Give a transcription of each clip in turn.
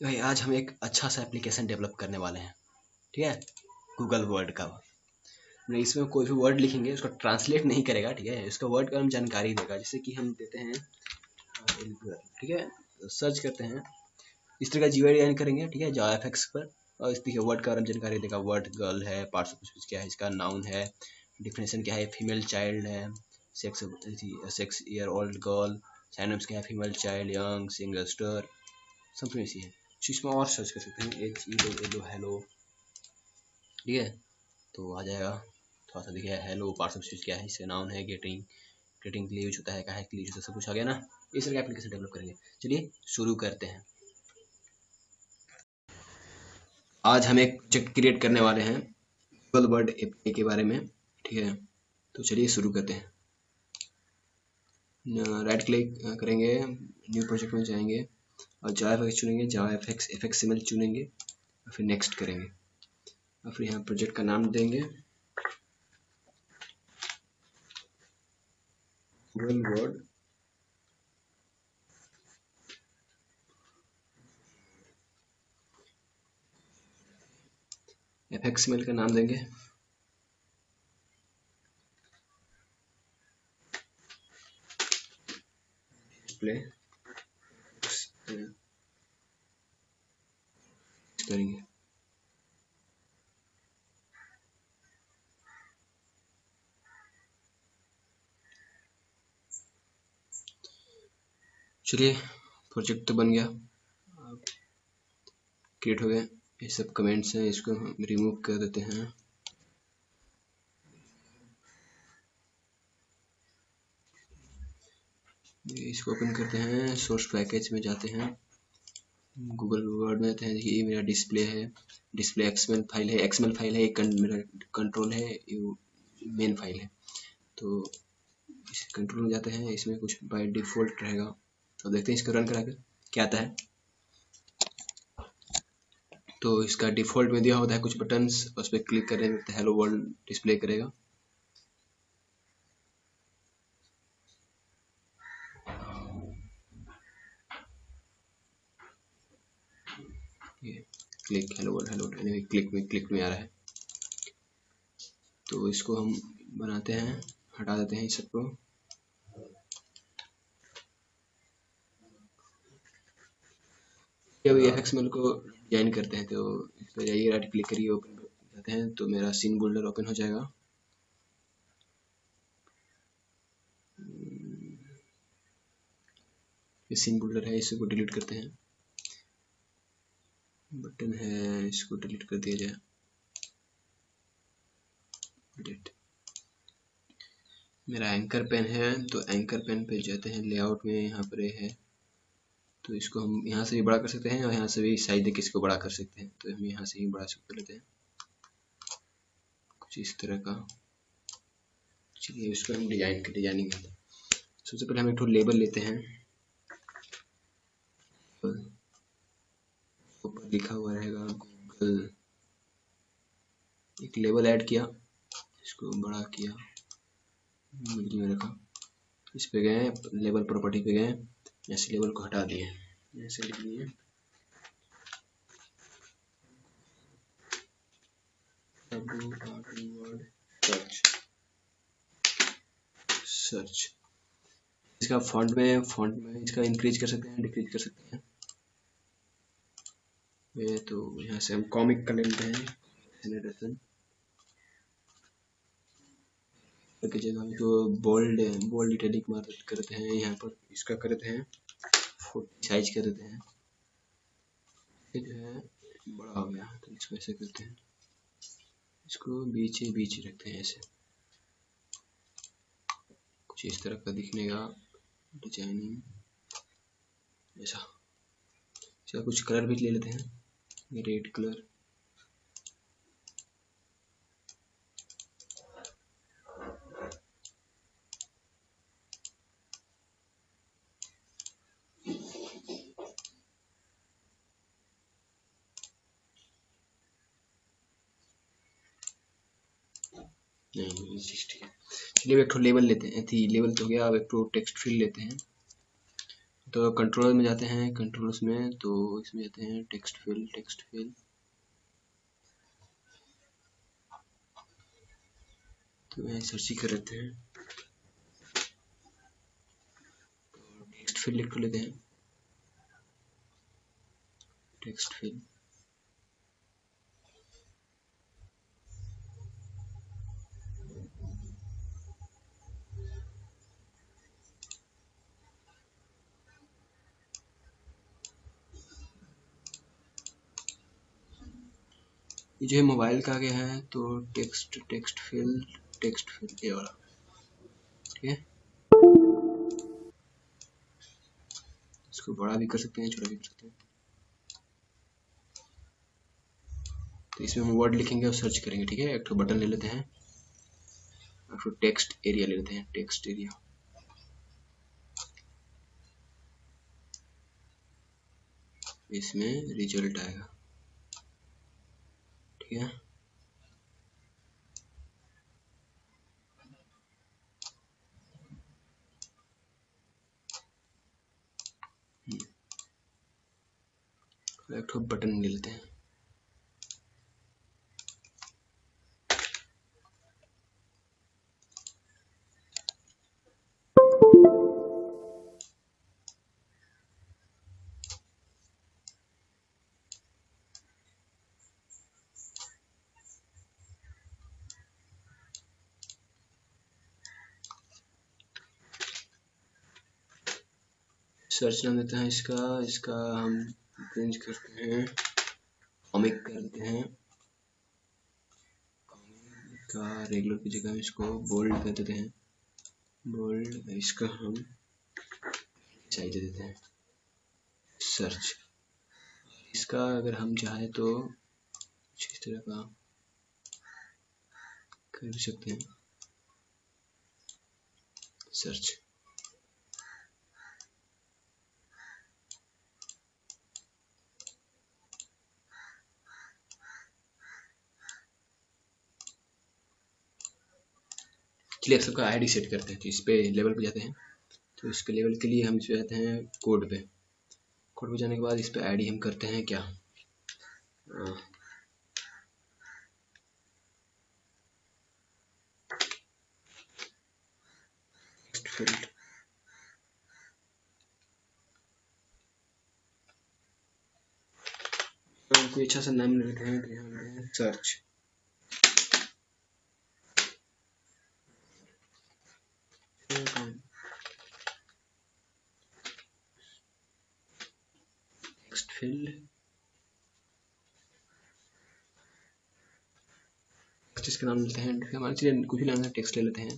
भाई आज हम एक अच्छा सा एप्लीकेशन डेवलप करने वाले हैं। ठीक है, गूगल वर्ड का। नहीं, इसमें कोई भी वर्ड लिखेंगे उसको ट्रांसलेट नहीं करेगा। ठीक है, इसका वर्ड का हम जानकारी देगा। जैसे कि हम देते हैं ठीक है, तो सर्च करते हैं, इस तरह का जीवाई डिजाइन करेंगे। ठीक है, जावाफएक्स पर। और इस देखिए वर्ड का जानकारी देगा। वर्ड गर्ल है, पार्ट्स ऑफ स्पीच क्या है, इसका नाउन है, डिफिनेशन क्या है, फीमेल चाइल्ड है, six six year old girl, synonyms क्या है, female child, young songster, something ऐसी है। इसमें और सर्च कर सकते हैं HELO हेलो। ठीक है, तो आ जाएगा। थोड़ा सा देखिए हेलो पार्ट्स ऑफ स्पीच क्या है, इसका नाउन है, गेटिंग गेटिंग के लिए यूज होता है, कहा है के लिए यूज होता है, सब कुछ आ गया ना। इस तरह का एप्लीकेशन डेवलप करेंगे। चलिए शुरू करते हैं। आज हम एक प्रोजेक्ट क्रिएट करने वाले हैं गूगल वर्ड एपीआई के बारे में। ठीक है, तो चलिए शुरू करते हैं। राइट क्लिक करेंगे, न्यू प्रोजेक्ट में जाएंगे और जावाफएक्स चुनेंगे, जावाफएक्स एफएक्सएमएल चुनेंगे और फिर नेक्स्ट करेंगे और फिर यहाँ प्रोजेक्ट का नाम देंगे गूगल वर्ड एफएक्सएमएल का नाम देंगे। डिस्प्ले करेंगे। चलिए प्रोजेक्ट तो बन गया, क्रिएट हो गया। ये सब कमेंट्स हैं, इसको हम रिमूव कर देते हैं। इसको ओपन करते हैं, सोर्स पैकेज में जाते हैं, गूगल वर्ड में जाते हैं। देखिए ये मेरा डिस्प्ले है, डिस्प्ले एक्सएमएल फाइल है, एक्सएमएल फाइल है, मेरा कंट्रोल है, मेन फाइल है। तो इस कंट्रोल में जाते हैं, इसमें कुछ बाय डिफॉल्ट रहेगा। तो देखते हैं इसको रन करा कर क्या आता है। तो इसका डिफॉल्ट में दिया होता है कुछ बटन्स, उस पर क्लिक करेंगे तो हेलो वर्ल्ड डिस्प्ले करेगा। ये click hello world hello click में आ रहा है। तो इसको हम बनाते हैं, हटा देते हैं इस सबको। जब एफएक्सएमएल को डिजाइन करते हैं तो इस पर जाइए, राइट क्लिक करिए, ओपन करते हैं तो मेरा सीन बिल्डर ओपन हो जाएगा। ये सीन बिल्डर है, इसको डिलीट करते हैं। बटन है, इसको डिलीट कर दिया जाए, डिलीट। मेरा एंकर पेन है, तो एंकर पेन पे जाते हैं, लेआउट में यहाँ पर है, तो इसको हम यहाँ से भी बड़ा कर सकते हैं और यहाँ से भी साइज देके इसको बड़ा कर सकते हैं। तो हम यहाँ से ही बड़ा कर लेते हैं कुछ इस तरह का। चलिए इसको हम डिजाइनिंग करते हैं। सबसे पहले हम एक लेबल लेते हैं, ऊपर लिखा हुआ रहेगा गूगल। एक लेबल ऐड किया, इसको बड़ा किया, मिडिल में रखा। इस पे गए, लेबल प्रॉपर्टी पे गए, ऐसे लेबल को हटा दिए, ऐसे लिख दिए सर्च। इसका फॉन्ट में इसका इंक्रीज कर सकते हैं, डिक्रीज कर सकते हैं। ये तो यहाँ से हम कॉमिक कर लेते हैं, जनरेशन की जगह इसको बोल्ड इटैलिक मार करते हैं। यहाँ पर इसका करते हैं 40 साइज कर देते हैं, ये जो है बड़ा हो गया। तो इसको ऐसे करते हैं, इसको बीच रखते हैं, ऐसे कुछ इस तरह का दिखने का डिजाइनिंग ऐसा। इसका कुछ कलर भी ले लेते हैं, रेड कलर। नहीं ठीक है। चलिए एक लेबल लेते हैं, थी लेबल तो हो गया। अब एक टेक्स्ट फील्ड लेते हैं, तो कंट्रोलर में जाते हैं, कंट्रोलर्स में तो इसमें जाते हैं टेक्स्ट फिल, तो यहाँ सर्च ही कर लेते हैं, तो टेक्स्ट फिल लिख लेते हैं, टेक्स्ट फिल। ये जो है मोबाइल का आगे है, तो टेक्स्ट फिल ये वाला, ठीक है। इसको बड़ा भी कर सकते हैं, छोटा भी कर सकते हैं। तो इसमें हम वर्ड लिखेंगे और सर्च करेंगे, ठीक है। एक तो बटन ले लेते हैं, एक तो टेक्स्ट एरिया ले लेते हैं, टेक्स्ट एरिया। इसमें रिजल्ट आएगा, ठीक है। एक तो बटन ले लेते हैं, सर्च नाम देते हैं इसका हम चेंज करते हैं, कॉमिक कर देते हैं, कॉमिक का रेगुलर की जगह इसको बोल्ड कर देते हैं, बोल्ड। इसका हम साइज दे देते हैं, सर्च। इसका अगर हम चाहें तो कुछ इस तरह का कर सकते हैं, सर्च। चलिए सबका आईडी सेट करते हैं, तो इस पे लेवल पे जाते हैं, तो इसके लेवल के लिए हम इस पे जाते हैं कोड पे, कोड पे जाने के बाद इस पे आईडी हम करते हैं क्या, फील्ड, कोई अच्छा सा नाम लेते हैं, तो यहाँ सर्च। टेक्स्ट फील्ड, इसका नाम लेते हैं, हमारे चलिए कुछ भी नाम टेक्स्ट ले लेते हैं,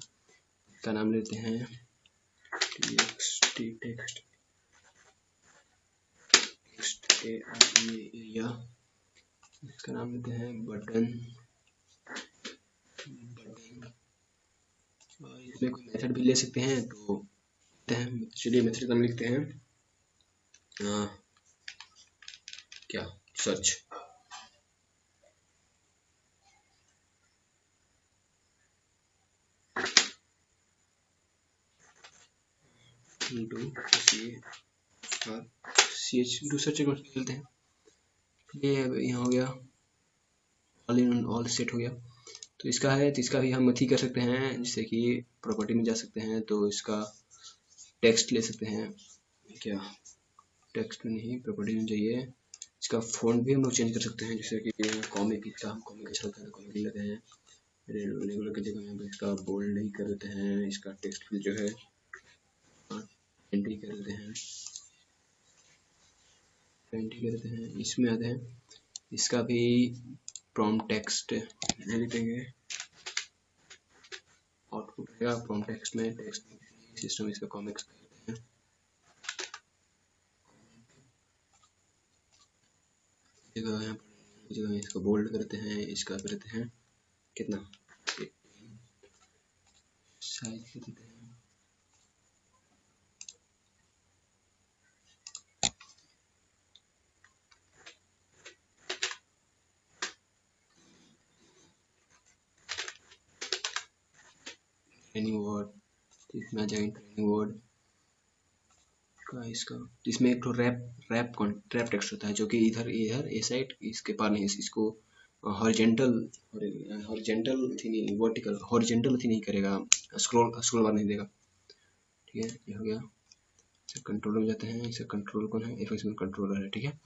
इसका नाम लेते हैं टेक्स्ट एरिया, इसका नाम लेते हैं बटन, और इसमें कोई मेथड भी ले सकते हैं, तो चलिए मेथड का नाम लिखते हैं क्या, सर्च। डू सर्च लेते हैं, ये यहाँ हो गया, ऑल इन ऑल सेट हो गया। तो इसका है, तो इसका भी हम अथी कर सकते हैं, जैसे कि प्रॉपर्टी में जा सकते हैं, तो इसका टेक्स्ट ले सकते हैं, क्या टेक्स्ट में नहीं, प्रॉपर्टी में जाइए, इसका फ़ॉन्ट भी हम लोग चेंज कर सकते हैं, जैसे कि कॉमिक, इसका हम कॉमिक अच्छा होता है, कॉमिक लेते हैं, रेगुलर की जगह यहाँ पे इसका बोल्ड नहीं कर देते हैं, इसका टेक्स्ट फिल जो है एंट्री कर देते हैं, एंट्री कर देते हैं। इसमें आते हैं, इसका भी प्रॉम्प्ट टेक्स्ट ले लेते हैं, आउटपुट आएगा प्रॉम्प्ट टेक्स्ट में, टेक्स्ट सिस्टम इसका कॉमिक्स करते हैं, जगह इसको बोल्ड करते हैं, इसका करते हैं कितना साइज कर देते हैं, ट्रेनिंग वर्ड, इसमें आ जाएगा ट्रेनिंग वर्ड, इसका इसमें एक तो रैप टेक्स्ट होता है जो कि इधर ए साइड इसके पार नहीं, इसको हॉरिजेंटल थी नहीं, वर्टिकल हॉरिजेंटल थी नहीं करेगा, स्क्रॉल बार नहीं देगा। ठीक है, ये हो गया। कंट्रोलर में जाते हैं, इसे कंट्रोल कौन है, एफएक्स में कंट्रोलर है। ठीक है,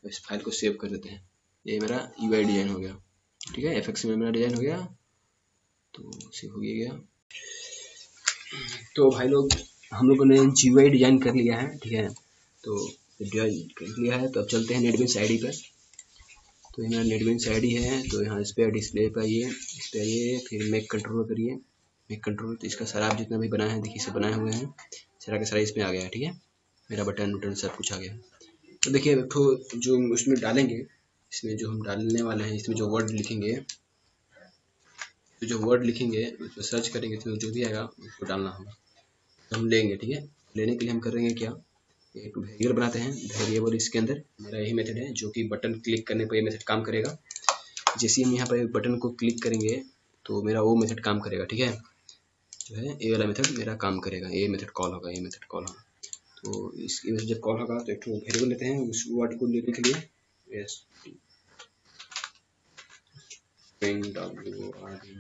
इस फाइल को सेव कर देते हैं। ये मेरा यूआई डिजाइन हो गया। ठीक है, एफएक्स में मेरा डिजाइन हो गया, तो सेव हो गया। तो भाई लोग, हम लोगों ने जीयूआई डिजाइन कर लिया है। ठीक है, तो डिजाइन कर लिया है, तो अब चलते हैं नेटबीन्स आईडी पर। तो ये मेरा नेटबीन्स आईडी है, तो यहाँ इस पर डिस्प्ले पर आइए, इस पर आइए, फिर मेक कंट्रोल करिए। मेक कंट्रोल, तो इसका सारा आप जितना भी बनाए हैं, देखिए, से बनाए हुए हैं, सारा का सारा इसमें आ गया है। ठीक है, मेरा बटन सब कुछ आ गया। तो देखिए, तो जो उसमें डालेंगे, इसमें जो हम डालने वाले हैं, इसमें जो वर्ड लिखेंगे, उसको सर्च करेंगे, तो जो भी आएगा उसको डालना होगा, तो हम लेंगे। ठीक है, लेने के लिए हम करेंगे क्या, एक वेरिएबल बनाते हैं। वेरिएबल इसके अंदर मेरा यही मेथड है, जो कि बटन क्लिक करने पर ये मेथड काम करेगा। जैसे हम यहाँ पर बटन को क्लिक करेंगे तो मेरा वो मेथड काम करेगा। ठीक है, जो है ये वाला मेथड मेरा काम करेगा, ये मेथड कॉल होगा, ये मेथड कॉल होगा। तो इसकी वजह से जब कॉल होगा तो एक वेरिएबल लेते हैं उस वर्ड को लेने के लिए,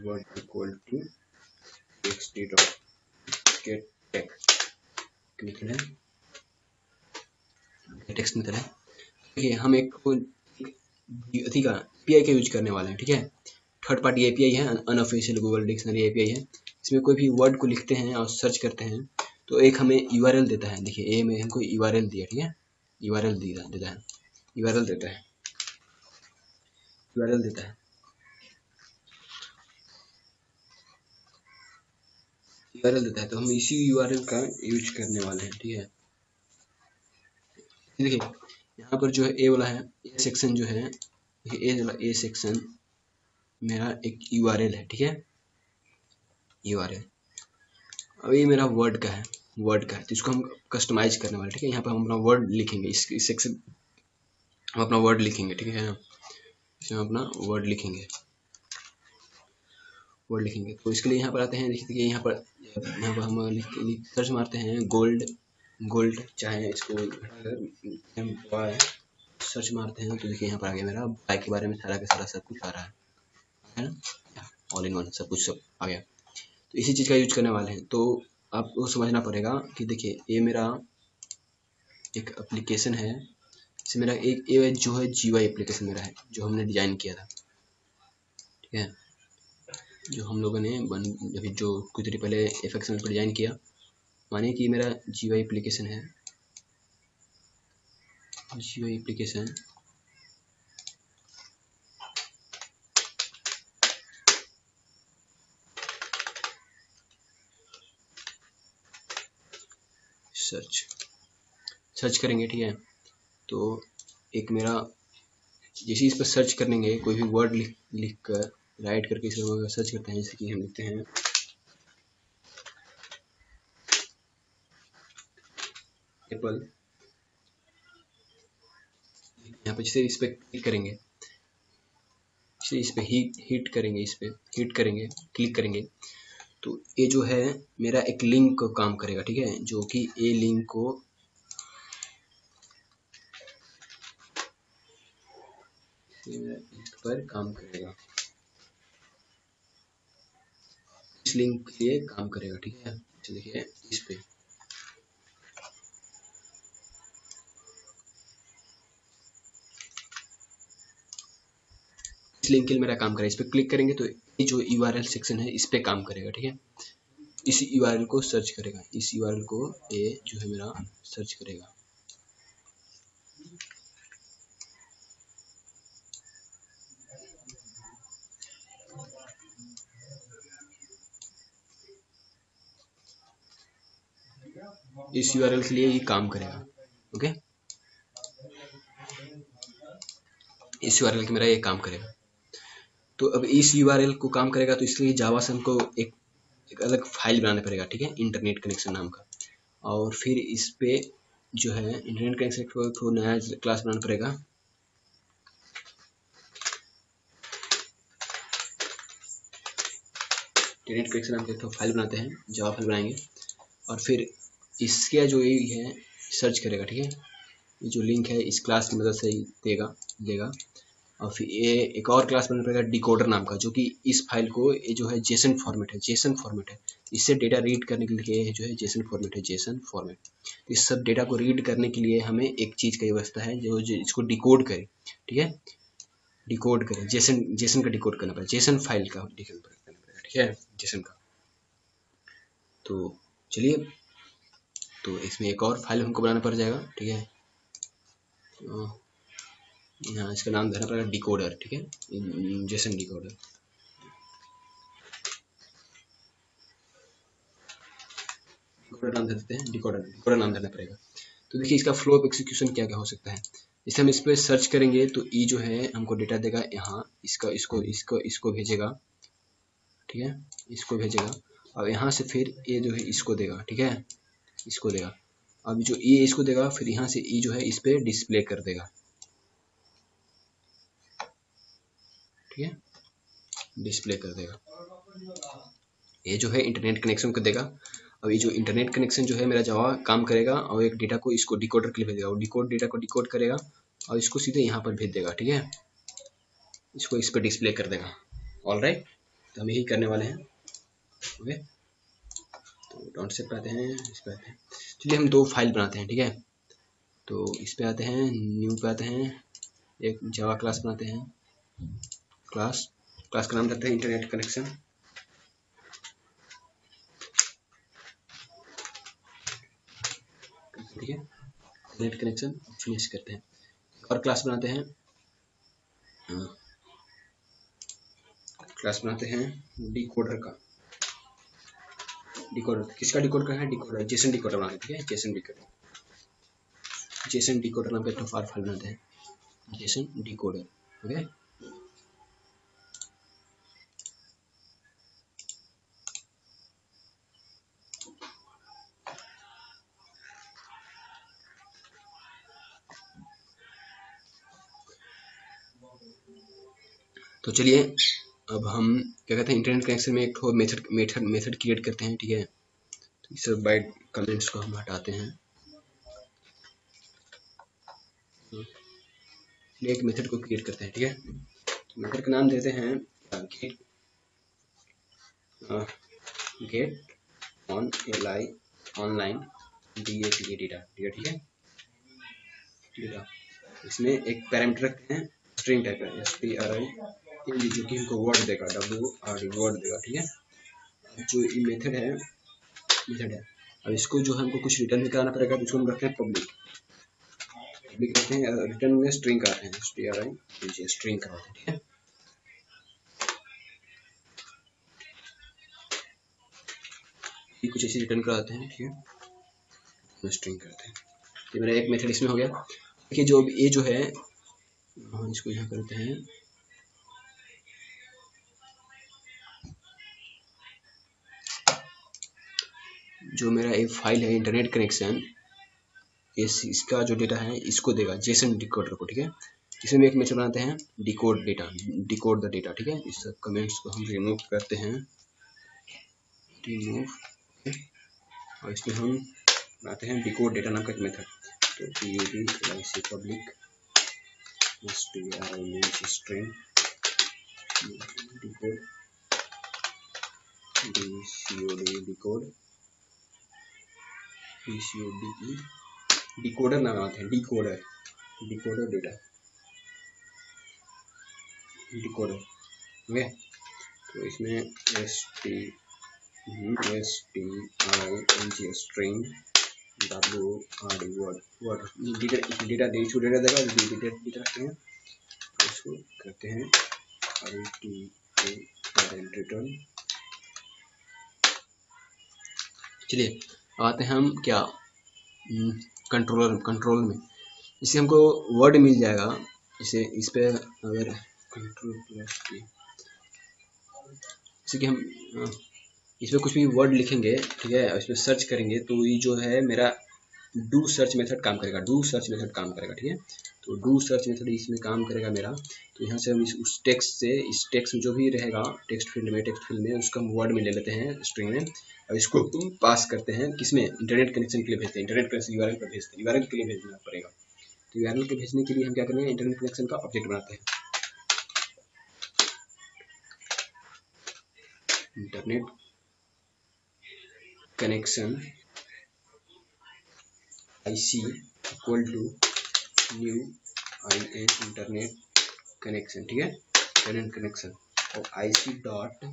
word equal to txt.getText method है, टेक्स्ट मेथड है। देखिए, हम एक अथी का एपीआई का यूज करने वाले हैं। ठीक है, थर्ड पार्टी एपीआई है, अनऑफिशियल गूगल डिक्शनरी एपीआई है। इसमें कोई भी वर्ड को लिखते हैं और सर्च करते हैं तो एक हमें यूआरएल देता है। देखिए, ए में हमको यूआरएल दिया। ठीक है, यूआरएल देता है, यूआरएल देता है, यूआरएल देता है। यूआरएल देता है, तो हम इसी यूआरएल का यूज करने वाले हैं। ठीक है, देखिए यहाँ पर जो है ए वाला है, ए सेक्शन जो है, ए सेक्शन मेरा एक यूआरएल है। ठीक है, यूआरएल। अब ये मेरा वर्ड का है, तो इसको हम कस्टमाइज करने वाले। ठीक है, यहाँ पर हम अपना वर्ड लिखेंगे, इस सेक्शन हम अपना वर्ड लिखेंगे। ठीक है, इसमें अपना वर्ड लिखेंगे, तो इसके लिए यहाँ पर आते हैं। देखिए, यहाँ पर हम सर्च मारते हैं गोल्ड, चाहे इसको सर्च मारते हैं, तो देखिए यहाँ पर आ गया मेरा बाइक के बारे में सारा का सारा सब कुछ आ रहा है ना, ऑल इन वन सब कुछ आ गया। तो इसी चीज़ का यूज करने वाले हैं। तो आपको समझना पड़ेगा कि देखिए, ये मेरा एक एप्लीकेशन है, इसमें मेरा एक ये जो है जीयूआई एप्लीकेशन मेरा है, जो हमने डिजाइन किया था। ठीक है, जो हम लोगों ने अभी जो कुछ देर पहले एफएक्स पर डिजाइन किया, मानिए कि मेरा जीयूआई एप्लीकेशन है, जीयूआई एप्लीकेशन सर्च करेंगे। ठीक है, तो एक मेरा जैसे इस पर सर्च करेंगे, कोई भी वर्ड लिख कर राइट करके इस पर सर्च करते हैं, जैसे कि हम लिखते हैं एप्पल। यहाँ पे जैसे इस पर क्लिक करेंगे, इस पे हिट करेंगे, क्लिक करेंगे, तो ये जो है मेरा एक लिंक को काम करेगा। ठीक है, जो कि ये लिंक को इस पर काम करेगा, इस लिंक के लिए काम करेगा। ठीक है, देखिए इस पे इस लिंक के लिए मेरा काम करेगा। इस पे क्लिक करेंगे तो ये जो यूआरएल सेक्शन है इस पे काम करेगा। ठीक है, इस यूआरएल को सर्च करेगा, इस यूआरएल को ये जो है मेरा सर्च करेगा। इस यूआरएल के लिए ये काम करेगा। ओके, इस यूआरएल के मेरा ये काम करेगा। तो अब इस यूआरएल को काम करेगा, तो इसलिए जावा से हमको एक अलग फाइल बनाना पड़ेगा। ठीक है, इंटरनेट कनेक्शन नाम का, और फिर इस पे जो है इंटरनेट कनेक्शन को नया क्लास बनाना पड़ेगा। इंटरनेट कनेक्शन नाम का फाइल बनाते हैं, जावा फाइल बनाएंगे, और फिर इसका जो ये है सर्च करेगा, ठीक है। ये जो लिंक है इस क्लास की मदद से देगा। और फिर ये एक और क्लास बनाना पड़ेगा डिकोडर नाम का, जो कि इस फाइल को, ये जो है जेसन फॉर्मेट है, इससे डेटा रीड करने के लिए ये जो है जेसन फॉर्मेट। इस सब डेटा को रीड करने के लिए हमें एक चीज़ की व्यवस्था है जो इसको डिकोड करे, ठीक है। डिकोड करे, जेसन का डिकोड करना पड़ेगा, जेसन फाइल का डिकोड करना पड़ेगा, ठीक है, जेसन का। तो चलिए, तो इसमें एक और फाइल हमको बनाना पड़ जाएगा, ठीक है। यहाँ इसका नाम देना पड़ेगा डिकोडर, ठीक है, जेसन डिकोडर। डिकोडर नाम देते हैं, डिकोडर नाम देना पड़ेगा। तो देखिए इसका फ्लो ऑफ एग्जीक्यूशन क्या क्या हो सकता है। जैसे हम इस पर सर्च करेंगे तो ये जो है हमको डेटा देगा यहाँ, इसको भेजेगा, ठीक है, इसको भेजेगा। और यहाँ से फिर ये जो है इसको देगा, ठीक है, इसको देगा। अब जो ये इसको देगा, फिर यहाँ से ये जो है इस पर डिस्प्ले कर देगा, ठीक है, डिस्प्ले कर देगा। ये जो है इंटरनेट कनेक्शन को देगा। अब ये जो इंटरनेट कनेक्शन जो है मेरा जावा काम करेगा और एक डेटा को इसको डिकोडर के लिए भेजेगा, और डेटा को डिकोड करेगा और इसको सीधे यहाँ पर भेज देगा, ठीक है, इसको इस पर डिस्प्ले कर देगा। ऑलराइट, तो हम यही करने वाले हैं। ओके, तो डॉट से पे आते हैं, इस पे आते हैं। चलिए हम दो फाइल बनाते हैं, ठीक है। तो इस पे आते हैं, न्यू पे आते हैं, एक जावा क्लास बनाते हैं। क्लास का नाम देते हैं इंटरनेट कनेक्शन, ठीक है, इंटरनेट कनेक्शन। फिनिश करते हैं, और क्लास बनाते हैं, डिकोडर का। डिकोडर किसका डिकोड का है? डिकोडर, जेसन डिकोडर बनाते हैं, ठीक है, जेसन डिकोडर नाम का एक फाइल बनाते हैं, जेसन डिकोडर। ओके, तो चलिए अब हम क्या कहते हैं, इंटरनेट कनेक्शन में एक मेथड क्रिएट करते हैं, ठीक है। तो इस बाइट कमेंट्स को हम हटाते हैं, एक मेथड को क्रिएट करते हैं, ठीक है। मेथड का नाम देते हैं गेट ऑनलाइन डेटा, ठीक है, डेटा। इसमें एक पैरामीटर रखते हैं स्ट्रिंग टाइप का, string, जो कि हमको वर्ड देगा, वर्ड देगा, ठीक है। जो ये मेथड है, अब इसको जो हमको कुछ रिटर्न भी कराना पड़ेगा, तो इसको हम रखते हैं पब्लिक करते हैं, रिटर्न में स्ट्रिंग कराते हैं, स्ट्रिंग कराते हैं, ठीक है। ये कुछ ऐसे रिटर्न कराते हैं, ठीक है, स्ट्रिंग करते हैं। ये मेरा एक मेथड इसमें हो गया। देखिए जो ये जो है, इसको यहाँ करते हैं, जो मेरा एक फाइल है इंटरनेट कनेक्शन, इसका जो डेटा है इसको देगा जेसन डिकोडर को, ठीक है। इसमें एक मेथड बनाते हैं डिकोड द डेटा, ठीक है। इस सब कमेंट्स को हम रिमूव करते हैं, और इसमें हम बनाते हैं डिकोड डेटा नाम का एक मेथड। तो पब्लिक स्ट्रिंग डिकोडर नाम आते हैं, डिकोडर डेटा, डिकोडर। ओके, तो इसमें string स्ट्रिंग वर्ड डेटा देगा, रखते हैं, तो इसको करते हैं रिटर्न। चलिए आते हैं हम क्या, कंट्रोल में। इससे हमको वर्ड मिल जाएगा। इसे इस पे अगर कंट्रोल प्लस, जैसे कि हम इसमें कुछ भी वर्ड लिखेंगे, ठीक है, इसमें सर्च करेंगे, तो ये जो है मेरा डू सर्च मेथड काम करेगा, ठीक है। तो डू सर्च मेथड इसमें काम करेगा मेरा। तो यहाँ से हम उस टेक्स्ट से, इस टेक्स्ट में जो भी रहेगा टेक्स्ट फील्ड में उसको हम वर्ड में ले लेते हैं, स्ट्रिंग में, और इसको पास करते हैं किसमें, इंटरनेट कनेक्शन के लिए भेजते हैं। इंटरनेट कनेक्शन यूआरएल पर भेजते हैं, यूआरएल के लिए भेजना पड़ेगा। तो यूआरएल के भेजने के लिए हम क्या करेंगे, इंटरनेट कनेक्शन का ऑब्जेक्ट बनाते हैं। Internet connection IC equal to new IN internet connection, ठीक है, इंटरनेट कनेक्शन, और IC डॉट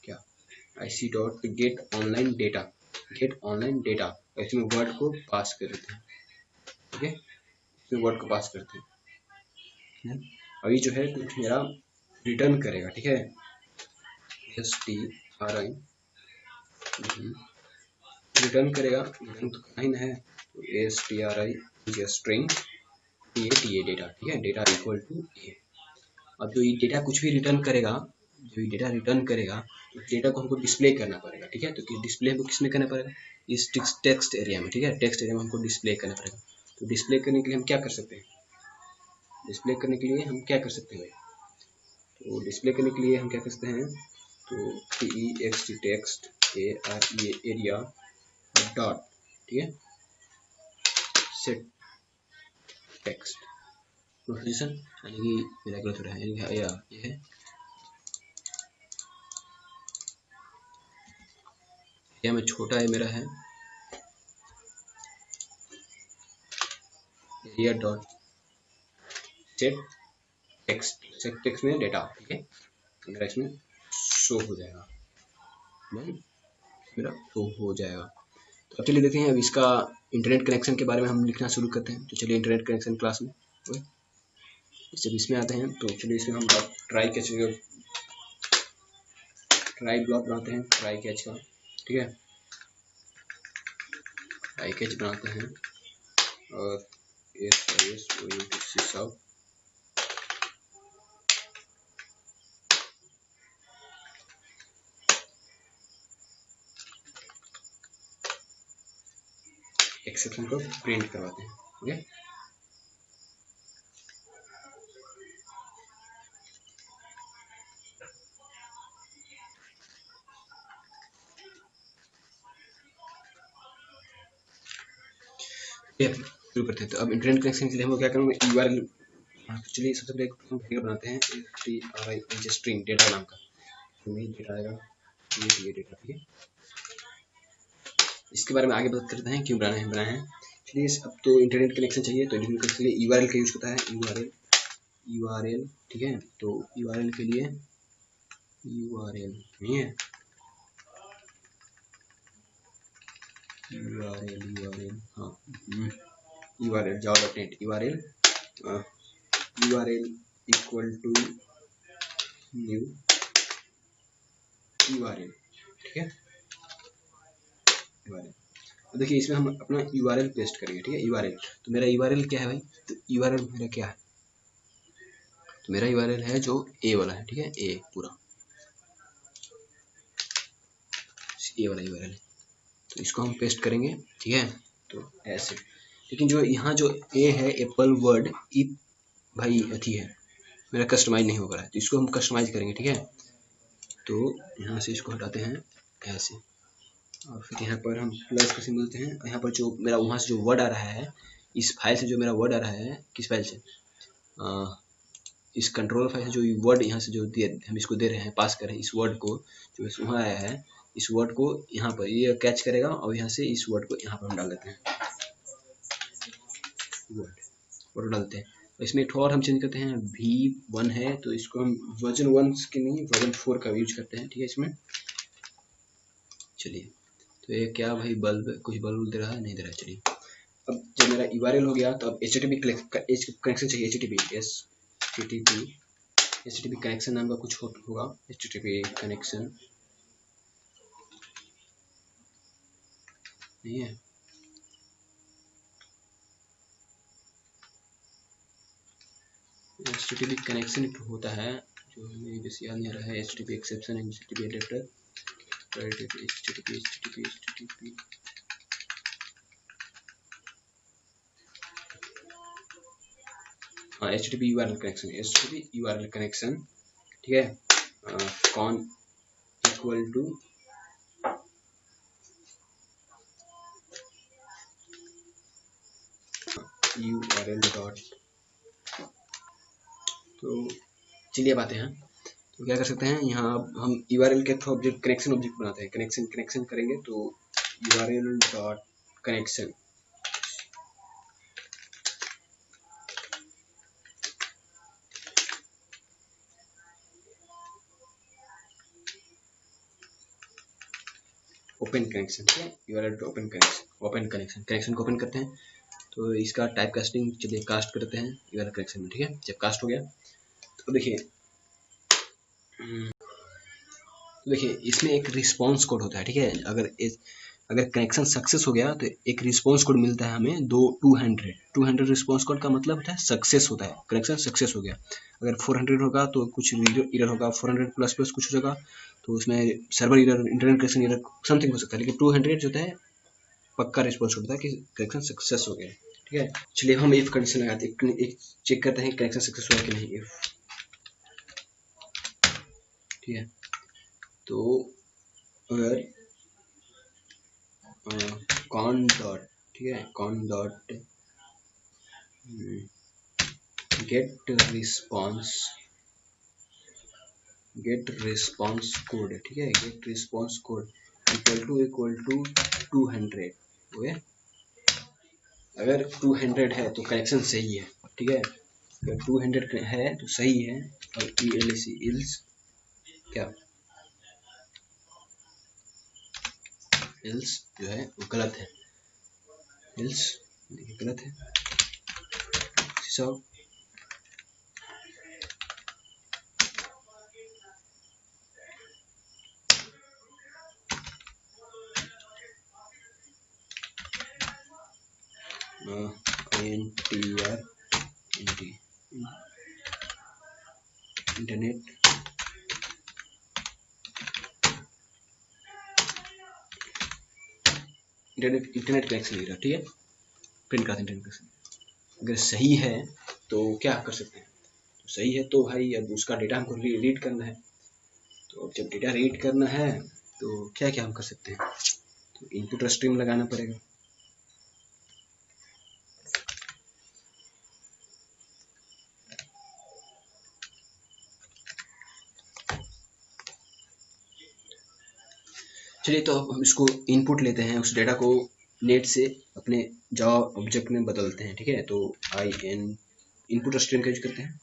क्या, IC dot get online data, get online data, इसमें वर्ड को पास करते हैं, ठीक है, इसमें वर्ड को पास करते हैं। अभी जो है कुछ मेरा रिटर्न करेगा, ठीक है, STRI रिटर्न करेगा, रिटर्न तो करना ही ना है, तो STRI स्ट्रिंग TA डेटा, ठीक है, डेटा इक्वल टू A। अब जो ये डेटा कुछ भी रिटर्न करेगा, जो ये डेटा रिटर्न करेगा, तो डेटा को हमको डिस्प्ले करना पड़ेगा, ठीक है, तो डिस्प्ले हमको किसमें करना पड़ेगा, इस टेक्स्ट एरिया में, ठीक है, टेक्स्ट एरिया में हमको डिस्प्ले करना पड़ेगा। तो डिस्प्ले करने के लिए हम क्या कर सकते हैं, डिस्प्ले करने के लिए हम क्या कर सकते हैं, तो डिस्प्ले करने के लिए हम क्या कर सकते हैं, तो TEXT टेक्स्ट एरिया डॉट, ठीक है, सेट टेक्स्ट पोजीशन, यानी कि मेरा गलत हो रहा है, ये है एरिया में छोटा है मेरा है एरिया डॉट सेट टेक्स्ट में डेटा, ठीक है, मेरा इसमें शो हो जाएगा, मेरा शो हो जाएगा। तो अब चलिए देखते हैं, अब इसका इंटरनेट कनेक्शन के बारे में हम लिखना शुरू करते हैं। तो चलिए इंटरनेट कनेक्शन क्लास में जब इसमें आते हैं, तो चलिए इसमें हम ट्राई ब्लॉक बनाते हैं, ट्राई कैच का, ठीक है, ट्राई कैच बनाते हैं, और सब एक्सेप्शन को प्रिंट करवाते हैं, ठीक है। शुरू करते हैं। तो अब इंटरनेट कनेक्शन के लिए हम क्या करेंगे, URL, चलिए सबसे पहले हम वेरिएबल बनाते हैं STRI स्ट्रिंग डेटा नाम का, डेटा आएगा ये डेटा, ठीक है। इसके बारे में आगे बात करते हैं, क्यों बनाए हैं। चलिए अब तो इंटरनेट कनेक्शन चाहिए, तो इंटरनेट कनेक्शन के लिए URL का यूज होता है, URL, ठीक है। तो URL के लिए URL नहीं है, URL हाँ, URL java.net URL equal to new URL, ठीक है, URL। तो देखिए इसमें हम अपना URL पेस्ट करेंगे, ठीक है, URL। तो मेरा URL क्या है भाई, तो URL मेरा क्या है, तो मेरा URL है जो A वाला है, ठीक है, A पूरा A वाला URL है, तो इसको हम पेस्ट करेंगे, ठीक है। तो ऐसे, लेकिन जो यहाँ जो A है एप्पल वर्ड ई भाई अथी है, मेरा कस्टमाइज नहीं हो रहा है, तो इसको हम कस्टमाइज करेंगे, ठीक है। तो यहाँ से इसको हटाते हैं ऐसे, और फिर यहाँ पर हम प्लस का सिंबल देते हैं। यहाँ पर जो मेरा वहाँ से जो वर्ड आ रहा है, इस फाइल से जो मेरा वर्ड आ रहा है, किस फाइल से, इस कंट्रोल फाइल से जो वर्ड यहाँ से जो हम इसको दे रहे हैं, पास कर रहे हैं इस वर्ड को, जो वहाँ आया है, इस वर्ड को यहाँ पर ये कैच करेगा, और यहाँ से इस वर्ड को यहाँ पर हम डाल देते हैं, वर्ड डालते हैं। इसमें एक और हम चेंज करते हैं, V1 है तो इसको हम वर्जन 1 के नहीं वर्जन 4 का यूज करते हैं, ठीक है। इसमें चलिए, तो ये क्या भाई बल्ब, कुछ बल्ब दे रहा है, नहीं दे रहा है, चलिए। अब जब मेरा URL हो गया, तो अब HTTP कनेक्शन चाहिए, HTTP कनेक्शन नाम का कुछ होगा, HTTP कनेक्शन नहीं है, HTTP कनेक्शन होता है जो हमें बेसिक याद नहीं आ रहा है, HTTP exception, HTTP adapter, HTTP हाँ HTTP URL connection, HTTP URL connection, ठीक है, con equal to URL dot. तो चलिए अब आते हैं, तो क्या कर सकते हैं यहाँ हम URL के थ्रू ऑब्जेक्ट कनेक्शन ऑब्जेक्ट बनाते हैं, कनेक्शन करेंगे तो URL dot connection, open connection, ठीक है, URL डॉट ओपन कनेक्शन को ओपन करते हैं। तो इसका टाइप कास्टिंग चलिए कास्ट करते हैं URL कनेक्शन में, ठीक है। जब कास्ट हो गया तो देखिए इसमें एक रिस्पॉन्स कोड होता है, ठीक है। अगर कनेक्शन सक्सेस हो गया तो एक रिस्पॉन्स कोड मिलता है हमें 200 रिस्पॉन्स कोड का मतलब होता है सक्सेस होता है, कनेक्शन सक्सेस हो गया। अगर 400 होगा तो कुछ एरर होगा, 400 प्लस प्लस कुछ होगा तो उसमें server error, internet connection error something हो सकता है, लेकिन 200 जो होता है पक्का रिस्पॉन्स होता है कि कनेक्शन सक्सेस हो गया, ठीक है। चलिए हम इफ कंडीशन लगाते हैं, एक चेक करते हैं कनेक्शन सक्सेस हुआ कि नहीं, इफ, ठीक है। तो अगर कॉन डॉट, ठीक है, con dot get response code, ठीक है, get response code equal to 200, okay. अगर 200 है तो कनेक्शन सही है, ठीक है। अगर 200 है तो सही है, और इल्स क्या, इल्स जो है वो गलत है, इल्स गलत है। सब इंटरनेट कनेक्शन ले रहा, ठीक है, प्रिंट का इंटरनेट कनेक्शन। अगर सही है तो क्या कर सकते हैं, तो सही है तो भाई अब उसका डेटा हमको रीड करना है। तो जब डेटा रीड करना है तो क्या क्या हम कर सकते हैं, तो इनपुट स्ट्रीम लगाना पड़ेगा। चलिए तो हम इसको इनपुट लेते हैं, उस डेटा को नेट से अपने जावा ऑब्जेक्ट में बदलते हैं, ठीक है। तो इनपुट स्ट्रीम का यूज करते हैं,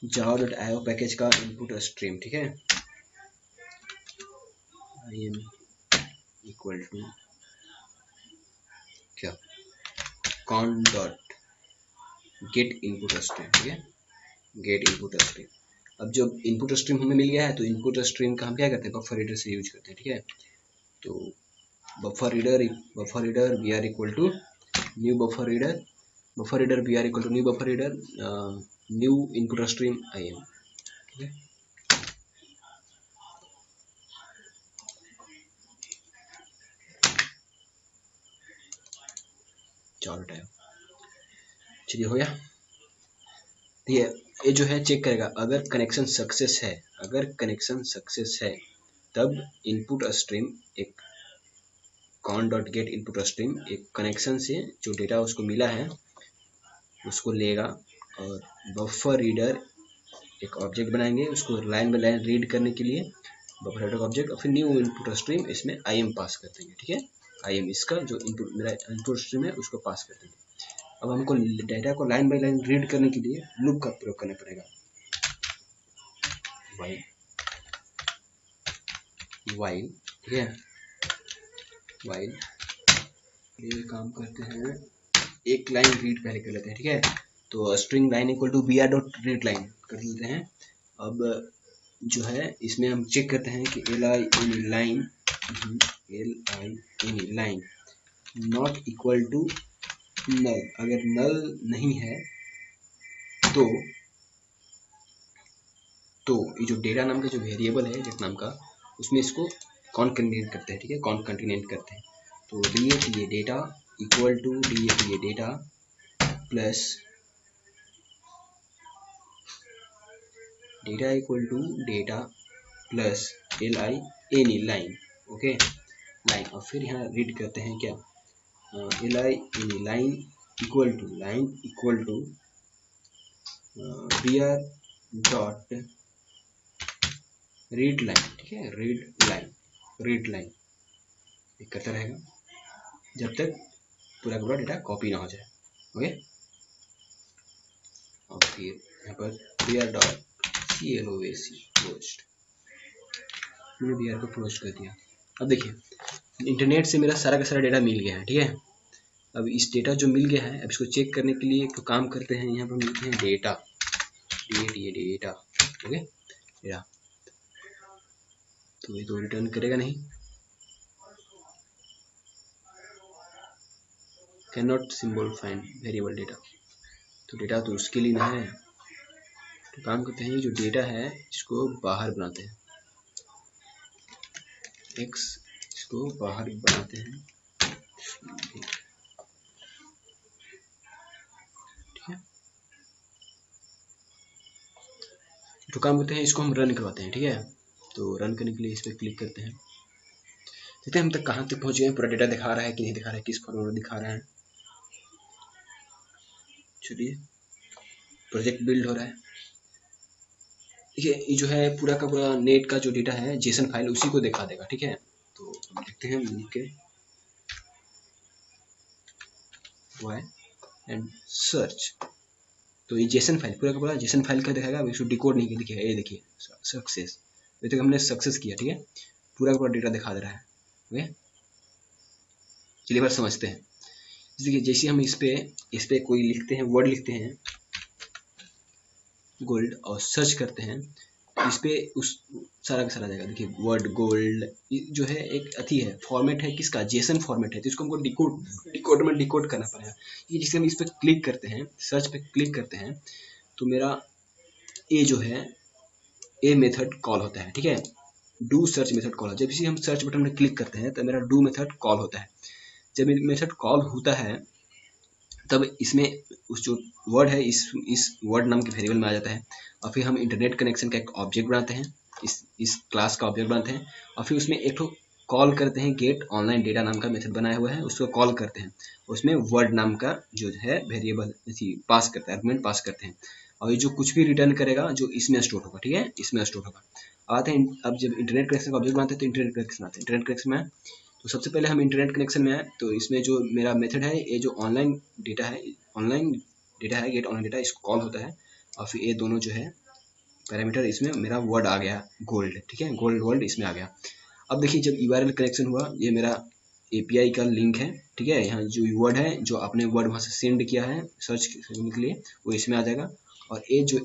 java.io पैकेज का इनपुट स्ट्रीम, ठीक है, im इक्वल टू क्या, cone dot gate input stream, ठीक है, गेट इनपुट स्ट्रीम। अब जब इनपुट स्ट्रीम हमें मिल गया है तो इनपुट स्ट्रीम का हम क्या करते हैं, बफर रीडर से यूज करते हैं, ठीक है। तो buffer reader B R equal to new buffer reader B R equal to new buffer reader new input stream IM, ठीक है। चलो टाइम, चलिए हो गया। ये जो है चेक करेगा, अगर कनेक्शन सक्सेस है तब इनपुट स्ट्रीम एक cone dot gate input stream एक कनेक्शन से जो डेटा उसको मिला है उसको लेगा, और बफर रीडर एक ऑब्जेक्ट बनाएंगे उसको लाइन बाय लाइन रीड करने के लिए, बफर रीडर ऑब्जेक्ट, और फिर न्यू इनपुट स्ट्रीम इसमें IM पास कर देंगे, ठीक है। IM इसका जो इनपुट मेरा इनपुट स्ट्रीम है उसको पास कर देंगे। अब हमको डेटा को लाइन बाय लाइन रीड करने के लिए लूप का प्रयोग करना पड़ेगा, वाइल, ठीक है, वाइल। ये काम करते हैं, एक लाइन रीड पहले कर लेते हैं, ठीक है। तो string line equal to br dot read line कर लेते हैं। अब जो है इसमें हम चेक करते हैं कि line not equal to null, अगर नल नहीं है तो ये जो डेटा नाम का जो वेरिएबल है डेट नाम का, उसमें इसको कॉनकैटिनेट करते हैं, ठीक है, कॉनकैटिनेट करते हैं। तो DATA data equal to DATA data plus data equal to data plus LI line, okay line. और फिर यहाँ रीड करते हैं क्या, LI line equal to BR dot read line, ठीक है, रीड लाइन एक करता रहेगा जब तक पूरा पूरा डेटा कॉपी ना हो जाए, ओके। और फिर यहाँ पर BR डॉट CLOAC पोस्ट, मैंने BR को पोस्ट कर दिया। अब देखिए इंटरनेट से मेरा सारा का सारा डेटा मिल गया है, ठीक है। अब इस डेटा जो मिल गया है, अब इसको चेक करने के लिए तो काम करते हैं, यहाँ पर मिलते हैं डेटा, डेटा, ओके डेटा। तो ये तो रिटर्न करेगा नहीं, can not symbol find variable data, तो डेटा तो उसके लिए ना है। तो काम करते हैं, जो डेटा है इसको बाहर बनाते हैं, x इसको बाहर बनाते हैं, ठीक है। तो काम करते हैं, इसको हम रन करवाते हैं, ठीक है। तो रन करने के लिए इस पर क्लिक करते हैं, देखते हैं हम तक कहाँ तक पहुँच गए, पूरा डेटा दिखा रहा है कि नहीं दिखा रहा है, किस फॉर्मेट में दिखा रहा है। चलिए प्रोजेक्ट बिल्ड हो रहा है, ठीक है। ये जो है पूरा का पूरा नेट का जो डेटा है जेसन फाइल उसी को दिखा देगा, ठीक है। तो हम देखते हैं लिख के वाई एंड सर्च, तो ये जेसन फाइल पूरा का पूरा जेसन फाइल का दिखाएगा। इसको डिकोड नहीं किया, देखिए ये देखिए सक्सेस, अभी तक हमने सक्सेस किया, ठीक है। पूरा का पूरा डेटा दिखा दे रहा है, ओके। चलिए बार समझते हैं। देखिए जैसे हम इस पे कोई लिखते हैं, वर्ड लिखते हैं गोल्ड और सर्च करते हैं, इस पे उस सारा का सारा जाएगा। देखिए वर्ड गोल्ड जो है एक अथी है, फॉर्मेट है किसका, जेसन फॉर्मेट है, तो इसको हमको डिकोड करना पड़ेगा। ये जिससे हम इस पे क्लिक करते हैं, सर्च पे क्लिक करते हैं, तो मेरा ये जो है ए मेथड कॉल होता है, ठीक है। डू सर्च मेथड कॉल, जब इसी हम सर्च बटन में क्लिक करते हैं तो मेरा डू मेथड कॉल होता है। जब मेथड कॉल होता है तब इसमें उस जो वर्ड है इस वर्ड नाम के वेरिएबल में आ जाता है। और फिर हम इंटरनेट कनेक्शन का एक ऑब्जेक्ट बनाते हैं, इस क्लास का ऑब्जेक्ट बनाते हैं, और फिर उसमें एक तो कॉल करते हैं, गेट ऑनलाइन डेटा नाम का मेथड बनाया हुआ है, उसको कॉल करते हैं, उसमें वर्ड नाम का जो है वेरिएबल पास करते हैं, आर्गुमेंट पास करते हैं, और ये जो कुछ भी रिटर्न करेगा जो इसमें स्टोर होगा, ठीक है, इसमें स्टोर होगा। आते हैं अब जब इंटरनेट कनेक्शन का ऑब्जेक्ट बनाते हैं तो इंटरनेट कनेक्शन आते हैं, इंटरनेट कनेक्शन में तो सबसे पहले हम इंटरनेट कनेक्शन में है, तो इसमें जो मेरा मेथड है, ये जो ऑनलाइन डेटा है गेट ऑनलाइन डेटा, इसको कॉल होता है। और फिर ये दोनों जो है पैरामीटर, इसमें मेरा वर्ड आ गया गोल्ड, ठीक है, गोल्ड वर्ड इसमें आ गया। अब देखिए जब URL कनेक्शन हुआ, ये मेरा API का लिंक है, ठीक है। यहाँ जो वर्ड है, जो आपने वर्ड वहाँ से सेंड किया है सर्च करने के लिए, वो इसमें आ जाएगा। और ये जो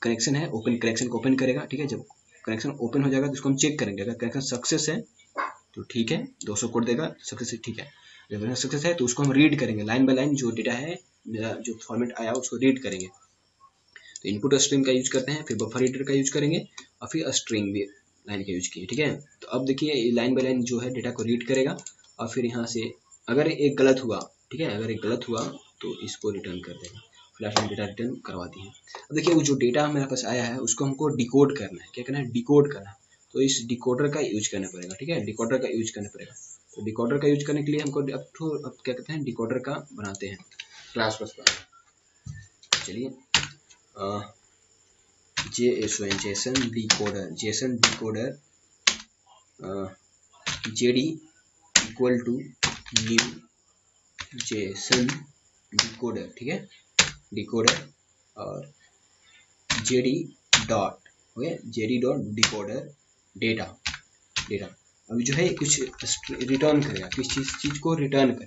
कनेक्शन है, कनेक्शन को ओपन करेगा, ठीक है। जब कनेक्शन ओपन हो जाएगा तो इसको हम चेक करेंगे, अगर कनेक्शन सक्सेस है तो ठीक है, 200 कोड देगा, सक्सेस है, ठीक है। जब सक्सेस है तो उसको हम रीड करेंगे, लाइन बाय लाइन जो डेटा है मेरा जो फॉर्मेट आया उसको रीड करेंगे। तो इनपुट स्ट्रिंग का यूज करते हैं, फिर बफर रीडर का यूज करेंगे, और फिर स्ट्रिंग भी लाइन का यूज किए, ठीक है। तो अब देखिए लाइन बाय लाइन जो है डेटा को रीड करेगा, और फिर यहाँ से अगर एक गलत हुआ, ठीक है, अगर एक गलत हुआ तो इसको रिटर्न कर देगा, फिलहाल हम डेटा रिटर्न करवाती हैं। अब देखिए वो जो डेटा मेरे पास आया है उसको हमको डिकोड करना है, क्या करना है, डिकोड करना है। तो इस डिकोडर का यूज करना पड़ेगा, ठीक है, डिकोडर का यूज करना पड़ेगा। तो डिकोडर का यूज करने के लिए हमको अब क्या कहते हैं, डिकोडर का बनाते हैं क्लास बस का। चलिए JSON decoder JD equal to new JSON decoder, ठीक है, डिकोडर और JD dot, okay, JD dot decoder data. अभी जो है कुछ रिटर्न करेगा, किस चीज को रिटर्न करे,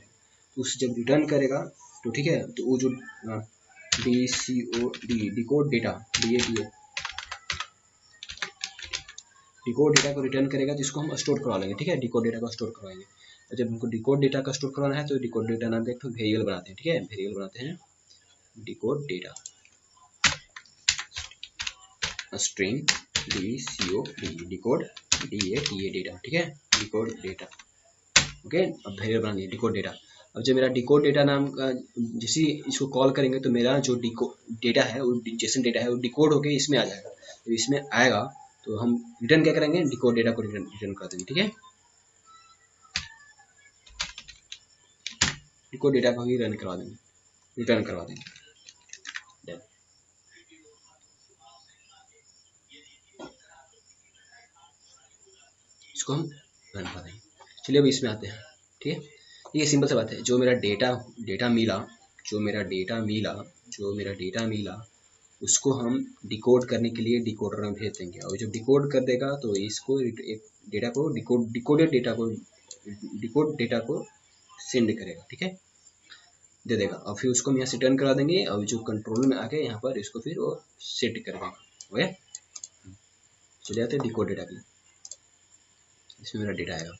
तो उस जब रिटर्न करेगा तो ठीक है, तो वो जो डिकोड डेटा डिकोड डेटा को रिटर्न करेगा, जिसको हम स्टोर करवा लेंगे, ठीक है, डिकोड डेटा को स्टोर करवाएंगे। और जब हमको डिकोड डेटा का स्टोर करवाना है तो डिकोड डेटा नाम का एक वेरिएबल बनाते हैं, ठीक है, वेरिएबल बनाते हैं decode data string decode data, ठीक है, डिकोड डेटा। ओके। अब वेरिएबल बना दिया डिकोड डेटा। अब जब मेरा डिकोड डेटा नाम का जैसे इसको कॉल करेंगे तो मेरा जो डेटा है वो जेसन डेटा है वो डिकोड होके इसमें आ जाएगा। तो इसमें आएगा तो हम रिटर्न क्या करेंगे, डिकोड डेटा को रिटर्न कर देंगे, ठीक है। डिकोड डेटा को ही रन करवा देंगे, रिटर्न करवा देंगे। इसको हम रन कर देंगे। चलिए अब इसमें आते हैं, ठीक है। ये सिंपल सा बात है, जो मेरा डेटा मिला उसको हम डिकोड करने के लिए डिकोडर में भेज देंगे, और जब डिकोड कर देगा तो इसको एक डेटा को डिकोड डेटा को सेंड करेगा, ठीक है, दे देगा। और फिर उसको हम यहाँ से टर्न करा देंगे, और जो कंट्रोल में आके यहाँ पर इसको फिर वो सेट कर देगा। ओके, चले जाते हैं डिकोड डेटा पे। इसमें मेरा डेटा आएगा।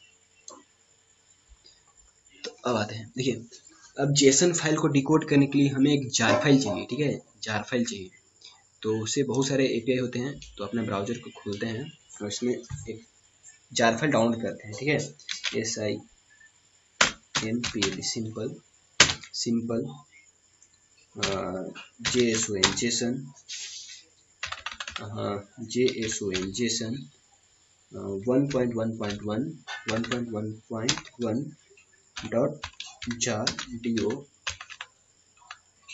तो अब आते हैं, देखिए अब जेसन फाइल को डिकोड करने के लिए हमें एक जार फाइल चाहिए, ठीक है, जार फाइल चाहिए। तो उससे बहुत सारे एपीआई होते हैं। तो अपने ब्राउजर को खोलते हैं और इसमें एक जार फाइल डाउनलोड करते हैं, ठीक है। SIMPL simple JSON JSON 1.1.1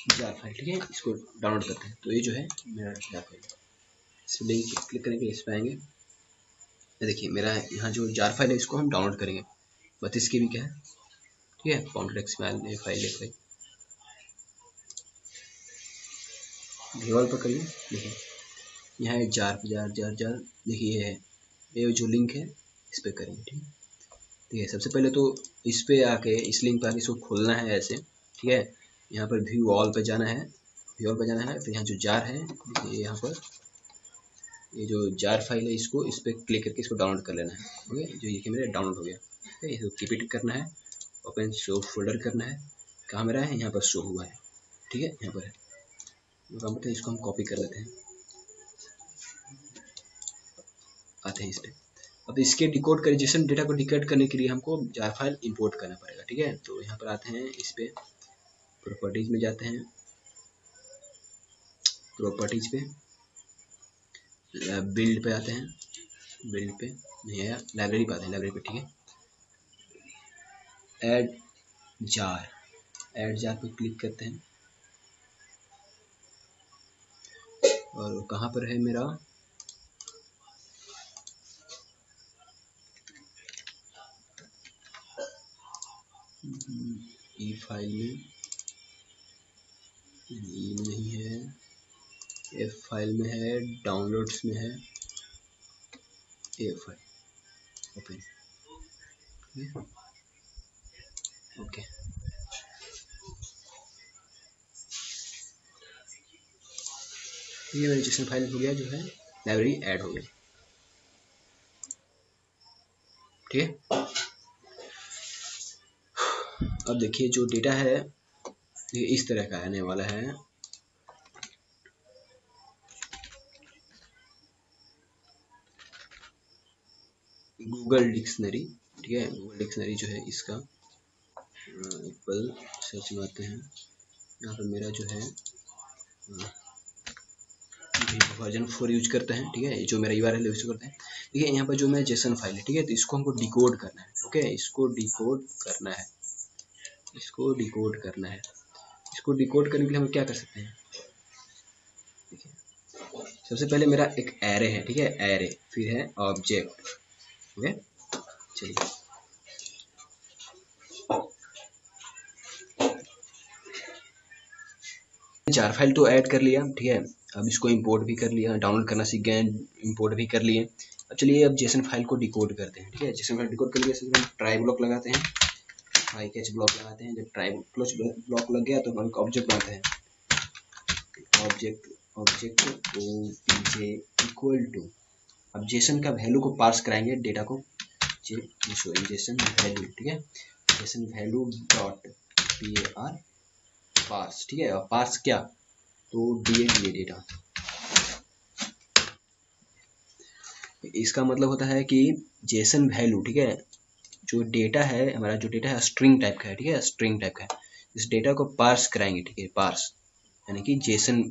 jar file, ठीक है। इसको डाउनलोड करते हैं। तो ये जो है मेरा जार फाइल, इस लिंक क्लिक करेंगे, इस पे आएंगे। देखिए मेरा यहाँ जो जार फाइल है इसको हम डाउनलोड करेंगे। 32 KB का है, ठीक है। कॉन्टेक्ट फाइल घेवल पर करिए। देखिए यहाँ है जार देखिए ये जो लिंक है इस पर करेंगे, ठीक है। ठीक है, सबसे पहले तो इस पे आके इस लिंक पे आके इसको खोलना है ऐसे, ठीक है। यहाँ पर व्यू ऑल पे जाना है, फिर यहाँ जो जार है देखिए यहाँ पर ये जो जार फाइल है इसको इस पर क्लिक करके इसको डाउनलोड कर लेना है। ओके, जो ये मेरा डाउनलोड हो गया, ठीक है। इसको कीप करना है, ओपन शो फोल्डर करना है। कहाँ मेरा है, यहाँ पर शो हुआ है, ठीक है, यहाँ पर है। तो इसको हम कॉपी कर लेते हैं, आते हैं इस पर। अब इसके डिकोड कर जेसन डेटा को डिकोड करने के लिए हमको जार फाइल इंपोर्ट करना पड़ेगा, ठीक है। तो यहाँ पर आते हैं, इस पे प्रॉपर्टीज में जाते हैं, प्रॉपर्टीज पे बिल्ड पे आते हैं, बिल्ड पे नहीं आया, लाइब्रेरी पे आते हैं, लाइब्रेरी पे, ठीक है। ऐड जार पे क्लिक करते हैं, और कहाँ पर है मेरा ई फाइल में, ई नहीं है, एफ फाइल में है, डाउनलोड्स में है, ए फाइल ओपन, ओके। ये मेरा जेसन फाइल हो गया, जो है लाइब्रेरी ऐड हो गया, ठीक है। अब देखिए जो डेटा है ये इस तरह का आने वाला है। गूगल डिक्शनरी, ठीक है, गूगल डिक्शनरी जो है इसका एप्पल सर्च मारते हैं। यहाँ पर मेरा जो है वर्जन 4 यूज करते हैं, ठीक है। जो मेरा URL यूज करते हैं, ठीक है। यहाँ पर जो मेरा जेसन फाइल है, ठीक है, तो इसको हमको डिकोड करना है, ओके। इसको डिकोड करना है, इसको डिकोड करने के लिए हम क्या कर सकते हैं, देखिए सबसे पहले मेरा एक एरे है, ठीक है, एरे, फिर है ऑब्जेक्ट, ओके। चलिए जार फाइल तो ऐड कर लिया, ठीक है। अब इसको इंपोर्ट भी कर लिया, डाउनलोड करना सीख गए, इंपोर्ट भी कर लिए। अब चलिए अब जेसन फाइल को डिकोड करते हैं, ठीक है। जेसन फाइल डिकोड कर लिया, सबसे पहले ट्राई ब्लॉक लगाते हैं, ट्राई कैच ब्लॉक लगाते हैं। जब ट्राई ब्लॉक लग गया तो हम ऑब्जेक्ट बनाते हैं, ऑब्जेक्ट इक्वल टू, अब जेसन का वैल्यू को पास कराएंगे डेटा को, जेसन वैल्यू, ठीक है, JSON value dot par parse, ठीक है। और पार्स क्या, तो ये डेटा, इसका मतलब होता है कि जेसन वैल्यू, ठीक है, जो डेटा है हमारा, जो डेटा है स्ट्रिंग टाइप का है, ठीक है, स्ट्रिंग टाइप का है। इस डेटा को पार्स कराएंगे, ठीक है, पार्स यानी कि जेसन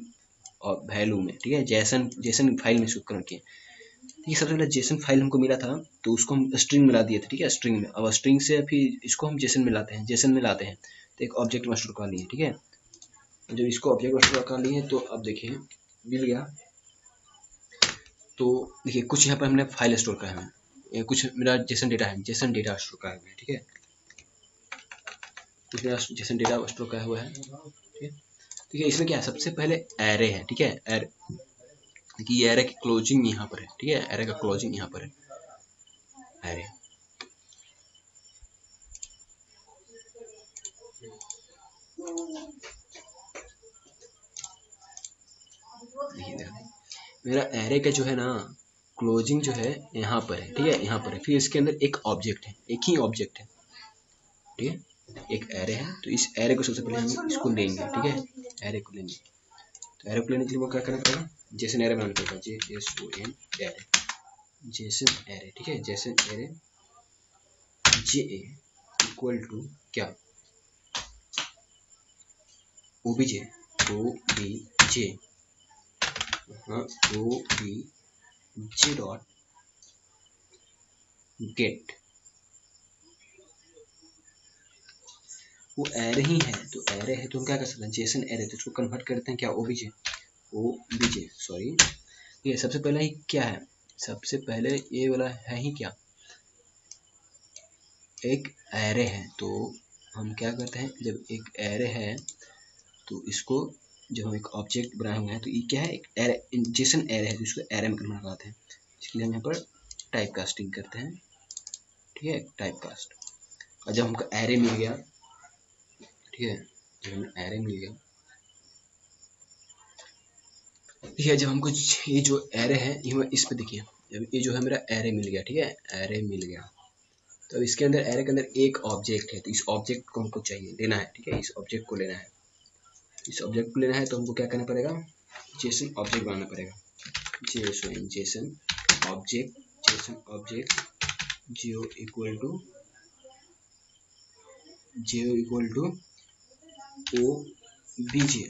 और वैल्यू में, ठीक है, जेसन जेसन फाइल में इसको कन्वर्ट किया। ठीक है, सबसे पहले जेसन फाइल हमको मिला था तो उसको हम स्ट्रिंग मिला दिए थे, ठीक है, स्ट्रिंग में। अब स्ट्रिंग से फिर इसको हम जेसन में लाते हैं, जेसन में लाते हैं तो एक ऑब्जेक्ट में स्टोर कर लिए, ठीक है। जब इसको ऑब्जेक्ट में स्टोर कर लिए तो अब देखिए मिल गया। तो देखिए कुछ यहाँ पर हमने फाइल स्टोर करा है, कुछ मेरा जेसन डेटा है, जेसन डेटा स्टोर करा हुआ है, ठीक है, कुछ मेरा जेसन डेटा स्टोर करा हुआ है, ठीक है। ठीक है, इसमें क्या है, सबसे पहले एरे है, ठीक है, एरे, देखिए ये एरे की क्लोजिंग यहाँ पर है, ठीक है, एरे का क्लोजिंग यहाँ पर है, एरे। देखिए मेरा एरे का जो है ना क्लोजिंग जो है यहाँ पर है, ठीक है, यहाँ पर है। फिर इसके अंदर एक ऑब्जेक्ट है, एक ही ऑब्जेक्ट है, ठीक है, एक एरे है। तो इस एरे को सबसे पहले हम इसको लेंगे, ठीक है, एरे को लेंगे। तो एरे को लेने के लिए वो क्या करना पड़ेगा, जेसन एरे बनाना पड़ेगा, JSON एरे, जेसन एरे, ठीक है, JSON array JA equal to क्या, OBJ, OBJ डॉट गेट। वो एरे ही है तो एरे है तो हम क्या कर सकते हैं, जेसन एरे, तो इसको कन्वर्ट करते हैं क्या, OBJ सॉरी। ये सबसे पहले ही क्या है, सबसे पहले ये वाला है ही क्या, एक एरे है। तो हम क्या करते हैं, जब एक एरे है तो इसको, जब हम एक ऑब्जेक्ट बनाए हुए हैं तो ये क्या है, एक एरे, जेसन एरे है तो इसको एरे में कन्वर्ट करते हैं। इसके लिए हम यहाँ पर टाइप कास्टिंग करते हैं, ठीक है, टाइप कास्ट। और जब हमको एरे मिल गया, ठीक है, जब हमें एरे मिल गया, ठीक है, जब हमको ये जो एरे है ये इस पे देखिए, जब ये जो है मेरा एरे मिल गया, ठीक है, एरे मिल गया, तो इसके अंदर एरे के अंदर एक ऑब्जेक्ट है, तो इस ऑब्जेक्ट को हमको चाहिए लेना है, ठीक है, इस ऑब्जेक्ट को लेना है। इस ऑब्जेक्ट को लेना है तो हमको क्या करना पड़ेगा, जेसन ऑब्जेक्ट बनाना पड़ेगा, जेसन ऑब्जेक्ट जियो equal to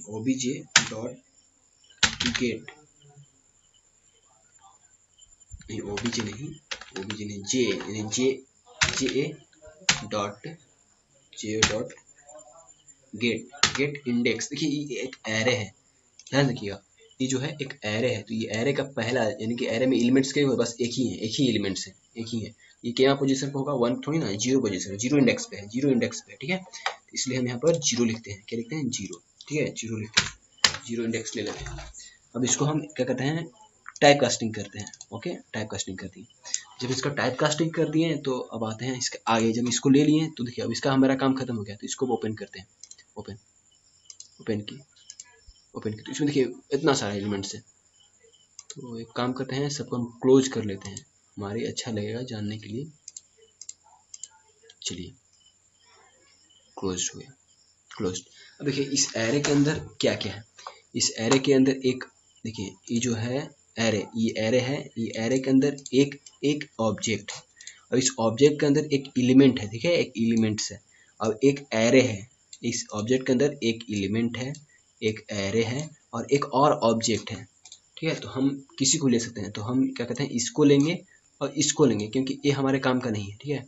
OBJ dot get, नहीं OBJ नहीं JA डॉट गेट इंडेक्स। देखिए ये एक एरे है, ध्यान रखिएगा, ये जो है एक एरे है, तो ये एरे का पहला, यानी कि एरे में एलिमेंट्स के बस एक ही है, एक ही एलिमेंट्स है, एक ही है। ये क्या पोजीशन पे होगा, 1 थोड़ी ना, 0 पोजीशन, 0 इंडेक्स पे है, 0 इंडेक्स पे है, ठीक है। तो इसलिए हम यहाँ पर 0 लिखते हैं, क्या लिखते हैं, 0, ठीक है, 0 लिखते हैं, 0 इंडेक्स ले लेते हैं। अब इसको हम क्या कहते हैं, टाइप कास्टिंग करते हैं, ओके, टाइप कास्टिंग कर दी। जब इसका टाइप कास्टिंग कर दिए तो अब आते हैं इसके आगे, जब इसको ले लिए तो देखिए अब इसका हमारा काम खत्म हो गया, तो इसको ओपन करते हैं, ओपन की, तो इसमें देखिए इतना सारा एलिमेंट्स है। तो एक काम करते हैं, सबको हम क्लोज कर लेते हैं, हमारे अच्छा लगेगा जानने के लिए। चलिए क्लोज हो गया, क्लोज। अब देखिए इस एरे के अंदर क्या क्या है, इस एरे के अंदर एक, देखिए ये जो है एरे, ये एरे है, ये एरे के अंदर एक ऑब्जेक्ट है, और इस ऑब्जेक्ट के अंदर एक एलिमेंट है, ठीक है, एक एलिमेंट्स है। अब एक एरे है, इस ऑब्जेक्ट के अंदर एक एलिमेंट है, एक एरे है और एक और ऑब्जेक्ट है, ठीक है। तो हम किसी को ले सकते हैं, तो हम क्या कहते हैं, इसको लेंगे और इसको लेंगे, क्योंकि ये हमारे काम का नहीं है, ठीक है,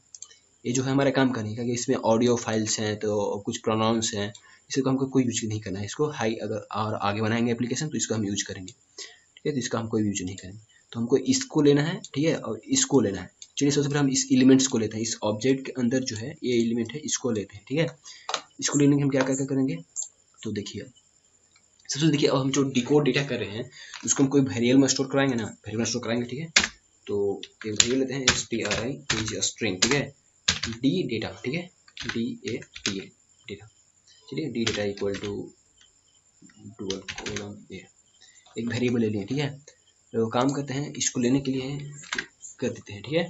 ये जो है हमारे काम का नहीं, क्योंकि इसमें ऑडियो फाइल्स हैं तो कुछ प्रोनाउंस हैं, इसको हमको कोई यूज नहीं करना है। इसको हाई अगर और आगे बनाएंगे एप्लीकेशन तो इसको हम यूज करेंगे, ठीक है, तो इसका हम कोई यूज नहीं करेंगे। तो हमको इसको लेना है, ठीक है, और इसको लेना है। चलिए सबसे पहले हम इस एलिमेंट्स को लेते हैं, इस ऑब्जेक्ट के अंदर जो है ये एलिमेंट है, इसको लेते हैं, ठीक है। इसको लेने के हम क्या क्या करेंगे, तो देखिए सबसे पहले देखिए, अब हम जो डिकोड डेटा कर रहे हैं उसको हम कोई वेरिएबल में स्टोर कराएंगे ना, वेरिएबल में स्टोर कराएंगे, ठीक है। तो एक वेरिएबल लेते हैं, string स्ट्रिंग, ठीक है, डी डेटा, ठीक है, DATA डेटा। चलिए D data equal to dual column ए, एक वेरिएबल ले लिए, ठीक है। तो काम करते हैं, इसको लेने के लिए कर देते हैं, ठीक है।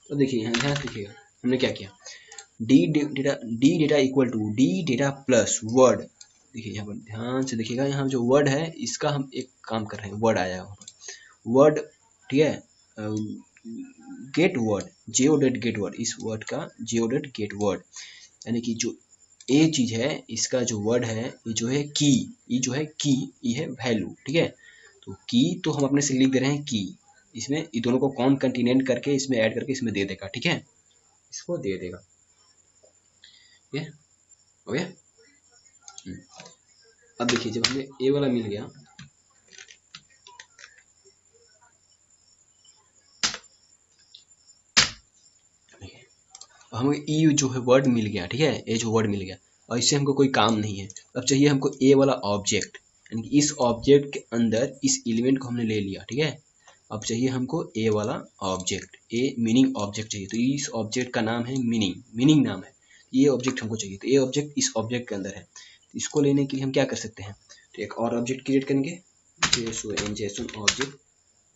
तो देखिए यहाँ ध्यान रखिएगा हमने क्या किया, D data equal to D data plus word. देखिए यहाँ पर ध्यान से देखिएगा, यहाँ जो वर्ड है इसका हम एक काम कर रहे हैं, वर्ड आया है वहाँ पर, वर्ड, ठीक है, जियो डॉट गेट वर्ड, इस वर्ड का जियो डॉट गेट वर्ड, यानी कि जो ये चीज है इसका जो वर्ड है ये जो है की, ये जो है की, ये है वैल्यू, ठीक है। तो की तो हम अपने से लिख दे रहे हैं की, इसमें ये दोनों को कौन कंटिनेंट करके इसमें ऐड करके इसमें दे देगा, ठीक है, इसको दे देगा, ये हो गया। अब देखिए जब हमें ए वाला मिल गया, हमें ई जो है वर्ड मिल गया, ठीक है, ए जो वर्ड मिल गया, और इससे हमको कोई काम नहीं है। अब चाहिए हमको ए वाला ऑब्जेक्ट, यानी कि इस ऑब्जेक्ट के अंदर इस एलिमेंट को हमने ले लिया, ठीक है। अब चाहिए हमको ए वाला ऑब्जेक्ट, ए मीनिंग ऑब्जेक्ट चाहिए। तो इस ऑब्जेक्ट का नाम है मीनिंग, मीनिंग नाम है, ये ऑब्जेक्ट हमको चाहिए। तो ये ऑब्जेक्ट इस ऑब्जेक्ट के अंदर है, तो इसको लेने के लिए हम क्या कर सकते हैं, तो एक और ऑब्जेक्ट क्रिएट करेंगे, Jason object,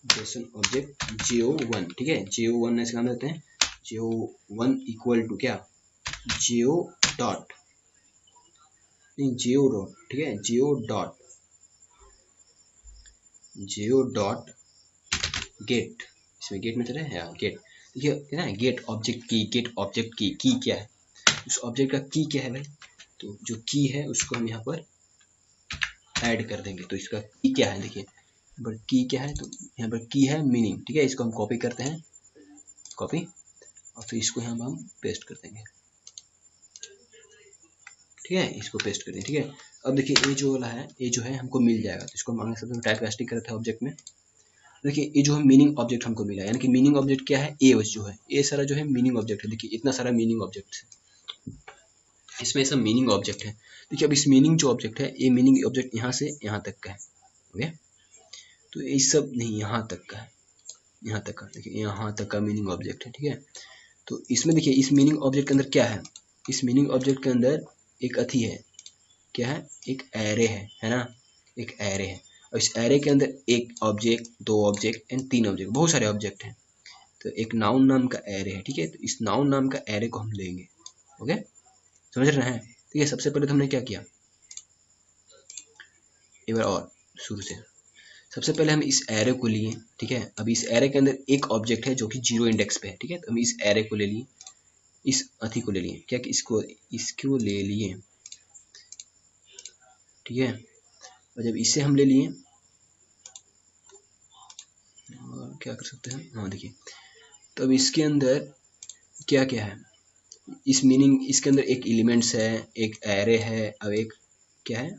Jason object jo1, ठीक है, jo1 ऐसे नाम देते हैं, jo1 इक्वल टू क्या, जियो डॉट, नहीं जियो डॉट, ठीक है, जियो डॉट, जियो डॉट गेट, इसमें गेट में चले हैं, गेट, देखिए ना, गेट ऑब्जेक्ट की, गेट ऑब्जेक्ट की क्या है, उस ऑब्जेक्ट का की क्या है भाई, तो जो की है उसको हम यहाँ पर ऐड कर देंगे। तो इसका की क्या है, देखिए यहाँ पर की क्या है, तो यहाँ पर की है मीनिंग, ठीक है, इसको हम कॉपी करते हैं, कॉपी, और फिर इसको यहाँ पर हम पेस्ट कर देंगे, ठीक है, इसको पेस्ट कर दें, ठीक है। अब देखिए ये जो वाला है, ये जो है हमको मिल जाएगा, तो इसको हम आगे सबसे टाइप कास्टिंग करते हैं ऑब्जेक्ट में। देखिए ये जो है मीनिंग ऑब्जेक्ट हमको मिला, यानी कि मीनिंग ऑब्जेक्ट क्या है, ए जो है, ये सारा जो है मीनिंग ऑब्जेक्ट है, देखिए इतना सारा मीनिंग ऑब्जेक्ट है, इसमें सब मीनिंग ऑब्जेक्ट है। देखिए अब इस मीनिंग जो ऑब्जेक्ट है, ये मीनिंग ऑब्जेक्ट यहाँ से यहाँ तक का है, ओके, तो ये सब नहीं, यहाँ तक का है, यहाँ तक का, देखिए यहाँ तक का मीनिंग ऑब्जेक्ट है, ठीक है। तो इसमें देखिए इस मीनिंग ऑब्जेक्ट के अंदर क्या है, इस मीनिंग ऑब्जेक्ट के अंदर एक अथी है, क्या है, एक एरे है ना, एक एरे है, और इस एरे के अंदर एक ऑब्जेक्ट, दो ऑब्जेक्ट एंड तीन ऑब्जेक्ट, बहुत सारे ऑब्जेक्ट हैं। तो एक नाउन नाम का एरे है, ठीक है, तो इस नाउन नाम का एरे को हम लेंगे, ओके, समझ रहे हैं। ठीक है, सबसे पहले तो हमने क्या किया, एक बार और शुरू से, सबसे पहले हम इस एरे को लिए, ठीक है। अब इस एरे के अंदर एक ऑब्जेक्ट है जो कि जीरो इंडेक्स पे है, ठीक है, तो हम इस एरे को ले लिए, इस अथी को ले लिए, क्या कि इसको ले लिए, ठीक है। और जब इसे हम ले लिए, और क्या कर सकते हैं, हाँ देखिए, तो अब इसके अंदर क्या क्या है, इस मीनिंग, इसके अंदर एक एलिमेंट्स है, एक एरे है, अब एक क्या है,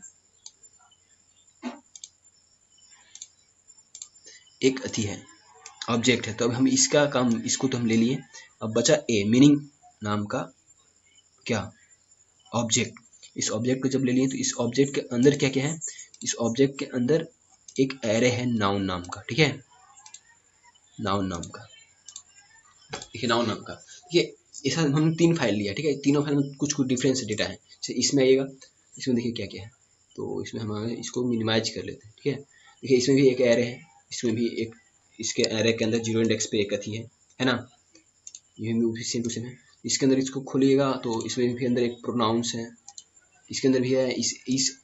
एक अथी है, ऑब्जेक्ट है। तो अब हम इसका काम, इसको तो हम ले लिए, अब बचा ए मीनिंग नाम का क्या, ऑब्जेक्ट। इस ऑब्जेक्ट को जब ले लिए तो इस ऑब्जेक्ट के अंदर क्या क्या है, इस ऑब्जेक्ट के अंदर एक एरे है नाउन नाम का, ठीक है, नाउन नाम का, देखिए नाउन नाम का, देखिए ऐसा हमने तीन फाइल लिया, ठीक है, तीनों फाइल में कुछ कुछ डिफरेंस डेटा है, जैसे इसमें आइएगा, इसमें देखिए क्या क्या है, तो इसमें हम इसको मिनिमाइज कर लेते हैं, ठीक है। देखिए इसमें भी एक एरे है, इसमें भी एक, इसके एरे के अंदर जीरो इंडेक्स पे एक अथी है ना, ये भी सेम टू सेम है। इसके अंदर इसको खोलिएगा तो इसमें भी अंदर एक प्रोनाउंस है, इसके अंदर भी है, इस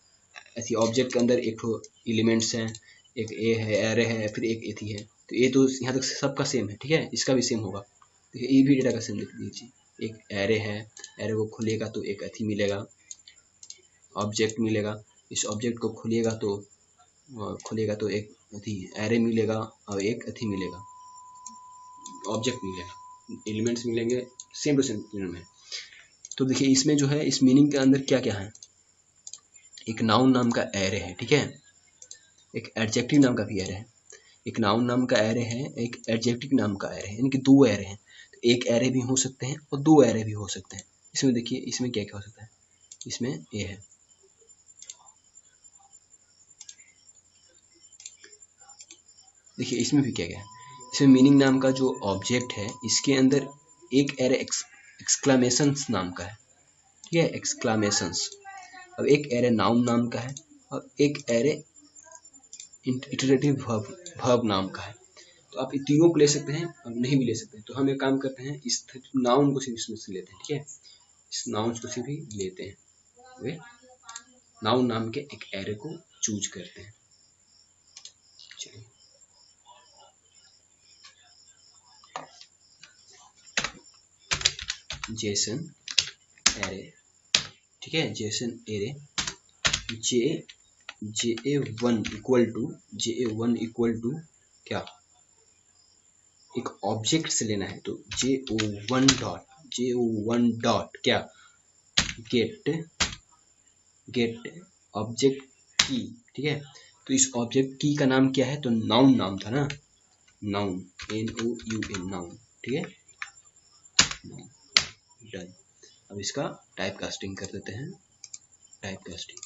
ऐसी ऑब्जेक्ट के अंदर एक तो एलिमेंट्स हैं, एक ए है, एरे है, फिर एक एथी है, तो ये तो यहाँ तक सबका सेम है, ठीक है, इसका भी सेम होगा। देखिए ये भी डेटा का सेम लिख दीजिए, एक एरे है, एरे को खोलिएगा तो एक अथी मिलेगा, ऑब्जेक्ट मिलेगा, इस ऑब्जेक्ट को खोलिएगा तो एक अथी एरे मिलेगा, और एक अथी मिलेगा, ऑब्जेक्ट मिलेगा, एलिमेंट्स मिलेंगे, सेम टू सेम में। तो देखिए इसमें जो है, इस मीनिंग के अंदर क्या क्या है, एक नाउन नाम का एरे है, ठीक है, एक एडजेक्टिव नाम का भी एरे है, एक नाउन नाम का एरे है, एक एडजेक्टिव नाम का एरे है, यानी कि दो एरे हैं। तो एक एरे भी हो सकते हैं और दो एरे भी हो सकते हैं। इसमें देखिए इसमें क्या क्या हो सकता है, इसमें ये है, देखिए इसमें भी क्या क्या है, इसमें मीनिंग नाम का जो ऑब्जेक्ट है, इसके अंदर एक एरे एक्सक्लामेशंस नाम का है, ठीक है, एक्सक्लामेशंस। अब एक एरे नाउन नाम का है, और एक एरे इटरेटिव वर्ब नाम का है। तो आप इन तीनों को ले सकते हैं और नहीं भी ले सकते हैं। तो हम एक काम करते हैं, इस नाउन को सिर्फ इसमें से लेते हैं, ठीक है, इस नाउन को सिर्फ ही लेते हैं, वे नाउन नाम के एक एरे को चूज करते हैं। चलिए जेसन एरे, ठीक है, JSON array JA1 equal to क्या, एक ऑब्जेक्ट से लेना है, तो JO1 डॉट क्या, गेट ऑब्जेक्ट की, ठीक है। तो इस ऑब्जेक्ट की का नाम क्या है, तो नाउन नाम था ना, नाउन, NOUN, नाउन, ठीक है, डन। अब इसका टाइप कास्टिंग कर देते हैं, टाइप कास्टिंग।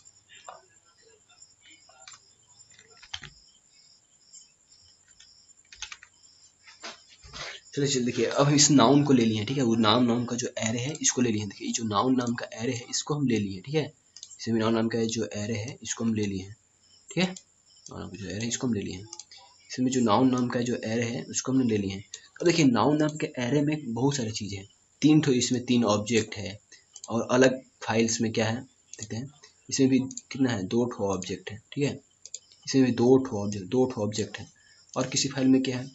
चलिए देखिए, अब इस नाउन को ले लिए, ठीक है, वो नाम का जो एरे है इसको ले लिए। देखिए, ये जो नाउन नाम का एरे है इसको हम ले लिए, ठीक है, इसे नाउन नाम का जो एरे है इसको हम ले लिए हैं, ठीक है, नाउन नाम का जो एरे है इसको हम ले लिए हैं, इसमें जो नाउन नाम का जो एरे है उसको हमने ले लिए हैं। अब देखिए, नाउन नाम के एरे में बहुत सारी चीज़ें हैं, तीन ठो इसमें तीन ऑब्जेक्ट है, और अलग फाइल्स में क्या है देखते हैं, इसमें भी कितना है, दो ठो ऑब्जेक्ट है, ठीक है, इसमें भी दो ठो ऑब्जेक्ट है, और किसी फाइल में क्या है,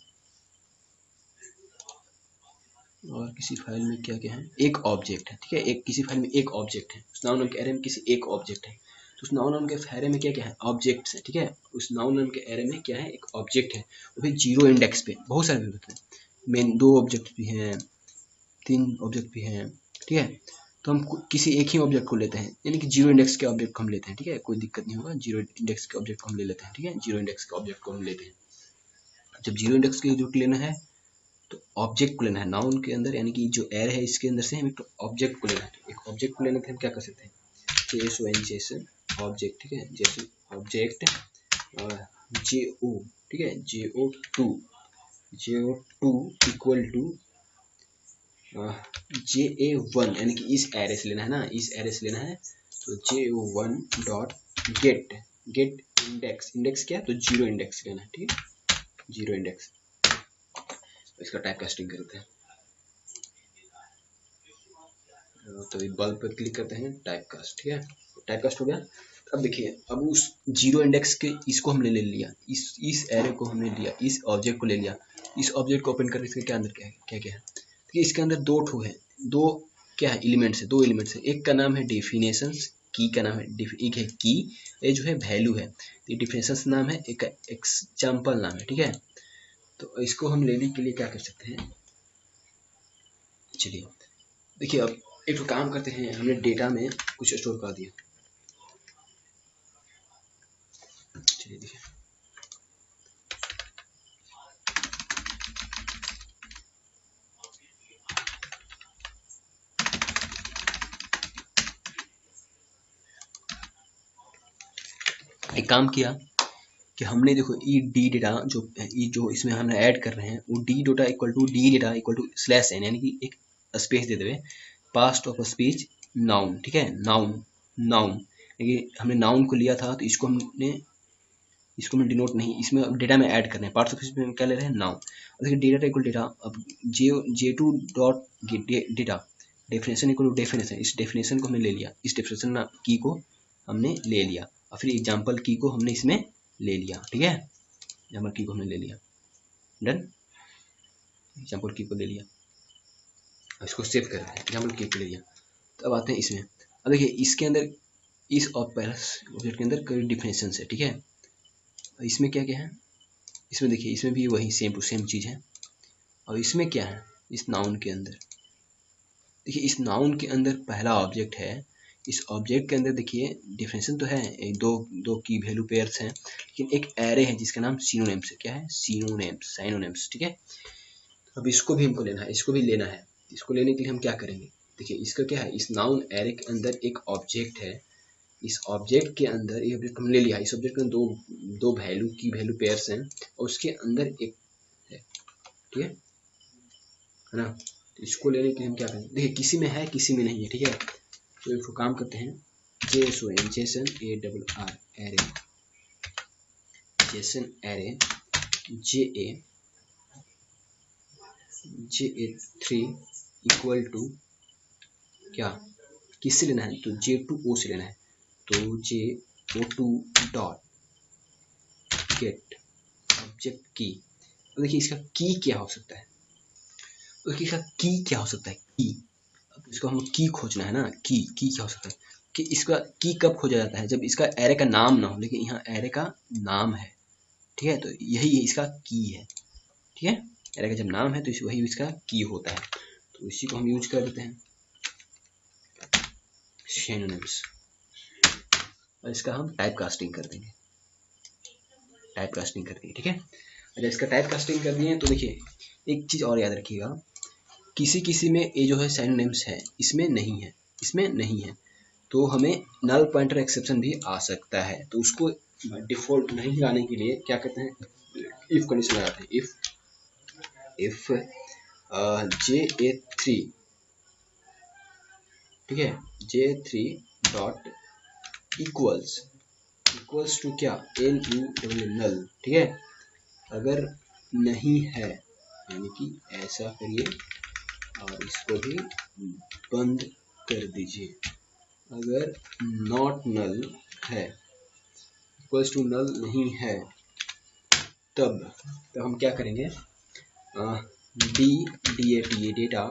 और किसी फाइल में क्या क्या है, एक ऑब्जेक्ट है, ठीक है, एक किसी फाइल में एक ऑब्जेक्ट है, उस नाउन नाम के एरे में किसी एक ऑब्जेक्ट है, तो उस नाउन नाम के एरे में क्या क्या है, ऑब्जेक्ट्स है, ठीक है, उस नाउन नाम के एरे में क्या है, एक ऑब्जेक्ट है, वो भी 0 इंडेक्स पे, बहुत सारे होते हैं, मेन दो ऑब्जेक्ट भी हैं, तीन ऑब्जेक्ट भी हैं, ठीक है, तो हम किसी एक ही ऑब्जेक्ट को लेते हैं, यानी कि 0 इंडेक्स के ऑब्जेक्ट को हम लेते हैं, ठीक है, कोई दिक्कत नहीं होगा, 0 इंडेक्स के ऑब्जेक्ट को हम ले लेते हैं, ठीक है, 0 इंडेक्स के ऑब्जेक्ट को हम लेते हैं। जब 0 इंडेक्स के जो लेना है तो ऑब्जेक्ट को लेना है, नाउन के अंदर, यानी कि जो एरे है इसके अंदर से हम एक ऑब्जेक्ट को लेना है, एक ऑब्जेक्ट को लेने के हम क्या कर सकते हैं, जेसन ऑब्जेक्ट, ठीक है, जेसन ऑब्जेक्ट, और JO, ठीक है, JO2 इक्वल टू JA1, यानी कि इस एरे से लेना है ना, इस एरे से लेना है, तो JO1 डॉट गेट इंडेक्स क्या है, तो 0 इंडेक्स लेना है, ठीक है, 0 इंडेक्स। इसका टाइप कास्टिंग करते हैं, तो बल्ब पर क्लिक करते हैं, टाइप कास्ट, ठीक है, टाइप कास्ट हो गया। अब देखिए, अब उस 0 इंडेक्स के इसको हमने ले लिया, इस एरे को हमने लिया, इस ऑब्जेक्ट को ले लिया, इस ऑब्जेक्ट को ओपन करके इसके क्या अंदर क्या है, क्या है, तो इसके अंदर दो ठो है, दो क्या है, एलिमेंट्स है, दो एलिमेंट्स है, एक का नाम है डेफिनेशंस, की का नाम है, एक है की, ये जो है वैल्यू है, ये डिफिनेशंस नाम है, एक एग्जाम्पल नाम है, ठीक है, तो इसको हम लेने के लिए क्या कर सकते हैं, चलिए देखिए, अब एक तो काम करते हैं, हमने डेटा में कुछ स्टोर कर दिया, चलिए देखिए, एक काम किया कि हमने देखो ई डी डेटा जो इसमें हम ऐड कर रहे हैं, वो D data equal to slash N, यानी कि एक स्पेस दे देवे, पास्ट ऑफ स्पीच नाउन, ठीक है, नाउन लेकिन हमने नाउन को लिया था, तो इसको हमने डिनोट नहीं, इसमें डेटा में ऐड करना है, पार्ट्स ऑफ स्पीच में क्या ले रहे हैं, नाउन, और देखिए डेटा इक्वल डेटा, अब J2 dot data definition equal to definition, इस डेफिनेशन को हमने ले लिया, इस डेफिनेशन की को हमने ले लिया, और फिर एग्जाम्पल की को हमने इसमें ले लिया, ठीक है, एग्जाम्पल की को हमने ले लिया, डन, एग्जाम्पल की को ले लिया, इसको सेव कर रहे हैं, एग्जाम्पल की को ले लिया। तो अब आते हैं इसमें, अब देखिए इसके अंदर, इस ऑब्जेक्ट के अंदर कई डिफिनेशन है, ठीक है, इसमें क्या क्या है, इसमें देखिए, इसमें भी वही सेम टू सेम चीज़ है, और इसमें क्या है, इस नाउन के अंदर देखिए, इस नाउन के अंदर पहला ऑब्जेक्ट है, इस ऑब्जेक्ट के अंदर देखिए डिफिनेशन तो है, एक दो की वैल्यू पेयर्स हैं, लेकिन एक एरे है जिसका नाम सिनोनिम्स है, क्या है, साइनोनिम्स, ठीक है, अब इसको भी हमको लेना है, इसको भी लेना है, इसको लेने के लिए हम क्या करेंगे, देखिए इसका क्या है, इस नाउन एरे के अंदर एक ऑब्जेक्ट है, इस ऑब्जेक्ट के अंदर ये ऑब्जेक्ट हमने लिया, इस ऑब्जेक्ट के अंदर दो वैल्यू पेयर्स हैं, और उसके अंदर एक है, ठीक है ना, तो इसको लेने के लिए हम क्या करें, देखिए किसी में है किसी में नहीं है, ठीक है, तो इसको काम करते हैं, JSON ARR array, JSON array JA3 equal to क्या, किससे लेना है, तो J2O से लेना है, तो JO2 डॉट गेट ऑब्जेक्ट की, तो देखिए इसका की क्या हो सकता है, तो इसका की क्या हो सकता है, की, अब इसको हम की खोजना है ना, की क्या हो सकता है कि इसका की कब खोजा जाता है, जब इसका एरे का नाम ना हो, लेकिन यहाँ एरे का नाम है, ठीक है, तो यही इसका की है, ठीक है, एरे का जब नाम है तो वही इसका की होता है, तो इसी को हम यूज कर देते हैं सिनोनिम्स, और इसका हम टाइप कास्टिंग कर देंगे, टाइप कास्टिंग कर देंगे, ठीक है। अच्छा, इसका टाइप कास्टिंग कर दिए तो देखिए एक चीज और याद रखिएगा, किसी किसी में ये जो है सिनोनिम्स है, इसमें नहीं है, इसमें नहीं है, तो हमें नल पॉइंटर एक्सेप्शन भी आ सकता है, तो उसको डिफॉल्ट नहीं लाने के लिए क्या कहते हैं, इफ कंडीशन लगाते हैं, इफ JA3, ठीक है, JA3 डॉट इक्वल्स टू क्या, नल, ठीक है, अगर नहीं है यानी कि ऐसा करिए और इसको भी बंद कर दीजिए, अगर नॉट नल है, इक्वल्स टू नल नहीं है, तब हम क्या करेंगे, D data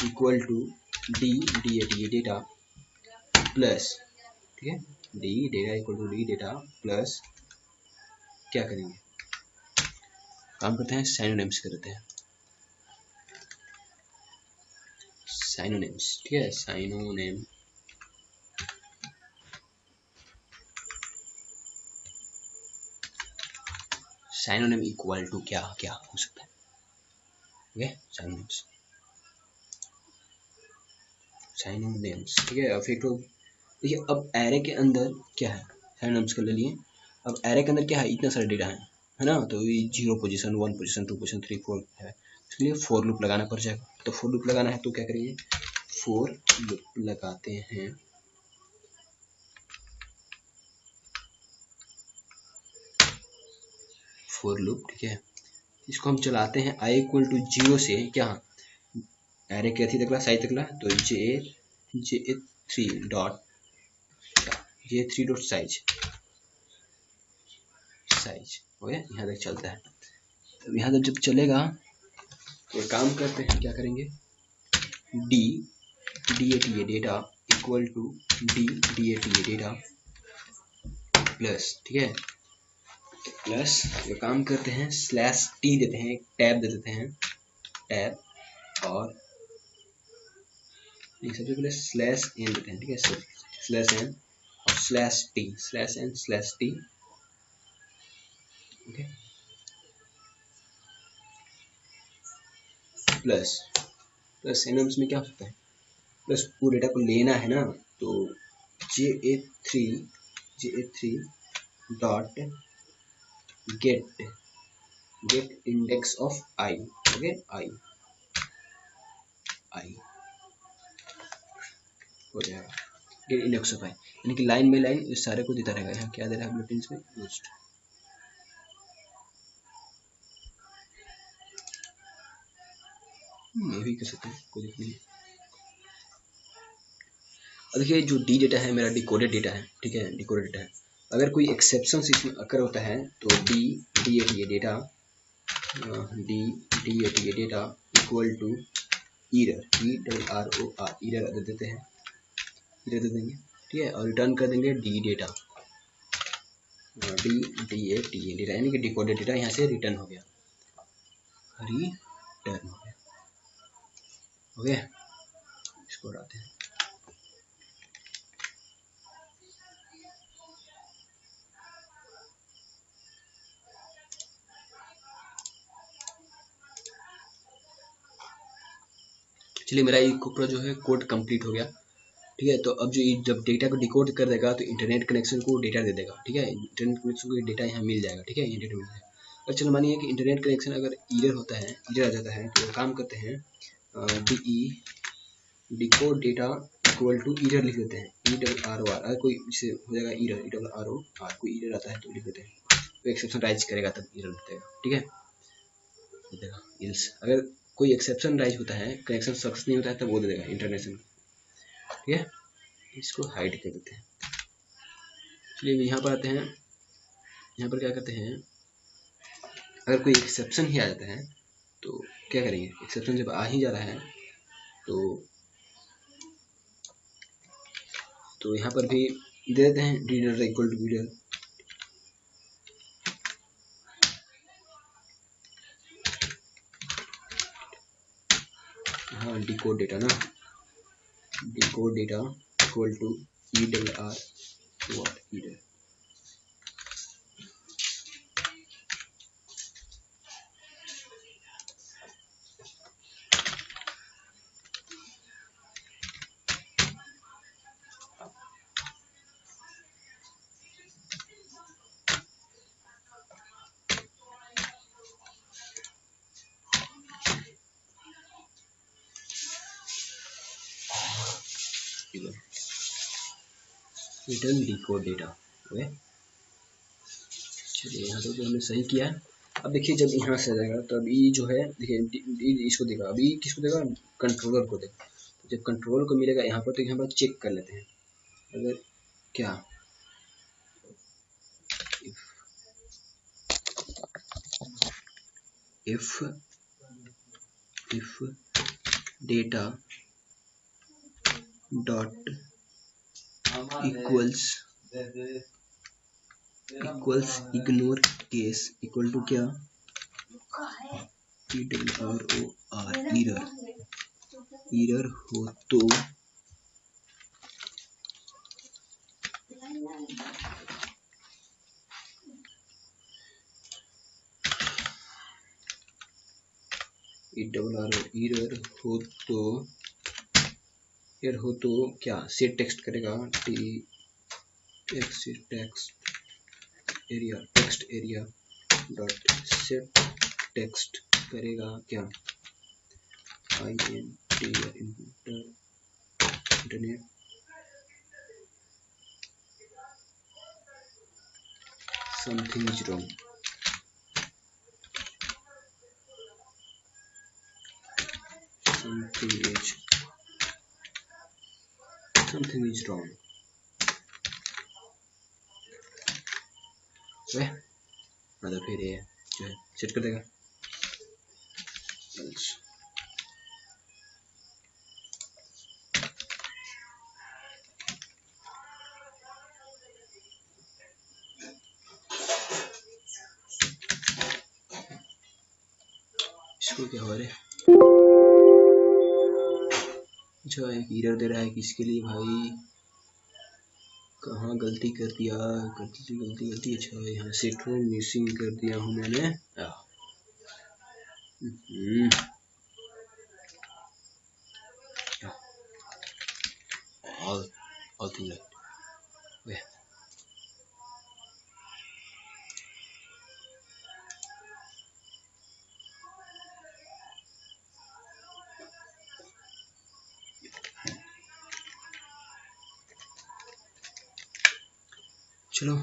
equal to D data plus, ठीक है, D data equal to D data plus क्या करेंगे, काम करते हैं सिनोनिम्स करते हैं, सिनोनिम्स, ठीक है, सिनोनिम इक्वल टू क्या क्या हो सकता है, ठीक है, सिनोनिम्स, ठीक है, और फिर तो देखिए अब एरे के अंदर क्या है, सिनोनिम्स कर ले लिए, अब एरे के अंदर क्या है, इतना सारा डेटा है ना, तो ये 0 पोजीशन 1 पोजीशन 2 पोजीशन 3 4 है, इसके लिए फॉर लूप लगाना पड़ जाएगा, तो फॉर लूप लगाना है तो क्या करेंगे, फॉर लूप लगाते हैं, फॉर लूप, ठीक है, इसको हम चलाते हैं i इक्वल टू 0 से क्या, एरे के तक साइज तक, तो J3 डॉट साइज हो गया, यहाँ तक चलता है, तो यहाँ तक जब चलेगा तो काम करते हैं, क्या करेंगे, data data equal to data data plus, ठीक है, प्लस जो काम करते हैं /t देते हैं, एक टैब दे देते हैं, टैब, और सबसे पहले /n देते हैं, ठीक है, /n और /t, ओके, प्लस सिनोनिम्स में क्या हो सकता है, प्लस पूरे डेटा को लेना है ना, तो JA3 dot get index of i, okay, i हो जाएगा, गेट इंडेक्स ऑफ i, यानी कि लाइन बाई लाइन इस सारे को देता रहेगा, यहाँ क्या दे रहा है बुलेटिन में, यूज्ड, ये भी कर सकते हैं, कोई दिक्कत नहीं। अब देखिए जो डी डेटा है मेरा डिकोडेड डेटा है, ठीक है, डिकोडेड डेटा है, अगर कोई एक्सेप्शन इसमें अकर होता है तो D data equal to error, ERROR, error दे देते हैं, ईरर दे देंगे, ठीक है, और रिटर्न कर देंगे डी डेटा, डेटा यानी कि डिकोडेड डेटा यहाँ से रिटर्न हो गया, ओके, इसको हटाते हैं, चलिए मेरा ये पूरा जो है कोड कंप्लीट हो गया, ठीक है, तो अब जो जब डेटा को डिकोड कर देगा तो इंटरनेट कनेक्शन को डेटा दे देगा, ठीक है, इंटरनेट कनेक्शन को डेटा यहाँ मिल जाएगा, ठीक है, ये डेटा मिल जाएगा, और चलो मानिए कि इंटरनेट कनेक्शन अगर ईरर होता है, ईरर आ जाता है, तो काम करते हैं decode data equal to error लिख देते हैं, ERROR, अगर कोई इससे हो जाएगा ईरर, ERROR, कोई ईरर आता है तो लिख देते हैं, तो एक्सेप्शन राइज करेगा तब ईरर देगा, ठीक है, देगा इल्स, अगर कोई एक्सेप्शन राइज होता है, कनेक्शन सक्सेस नहीं होता है, तब वो दे देगा इंटरनेशनल, ठीक है, इसको हाइड कर देते हैं, चलिए यहाँ पर आते हैं, यहाँ पर क्या करते हैं, अगर कोई एक्सेप्शन ही आ जाता है तो क्या करेंगे, एक्सेप्शन जब आ ही जा रहा है तो तो यहाँ पर भी दे देते हैं रीडर इक्वल टू रीडर। हाँ डिकोड डेटा ना, decode data equal to ERR what ईडर। Return decode data. ओके चलिए यहाँ तो हमने सही किया है। अब देखिए जब यहाँ से आ जाएगा तो अभी जो है देखिए इसको देगा, अभी किसको देगा, कंट्रोलर को देगा। तो जब कंट्रोलर को मिलेगा यहाँ पर तो यहाँ पर चेक कर लेते हैं अगर क्या if data dot equals ignore case equal to क्या error हो तो error हो तो क्या सेट टेक्स्ट करेगा text area dot set text करेगा क्या internet something is wrong, something is wrong। मतलब फिर ये जो है सेट कर देगा। इसको क्या हो रहा है, जो एक एरर दे रहा है किसके लिए भाई, कहाँ गलती कर दिया, गलती अच्छा यहाँ सेट में मिसिंग कर दिया हूँ मैंने। all thing right। चलो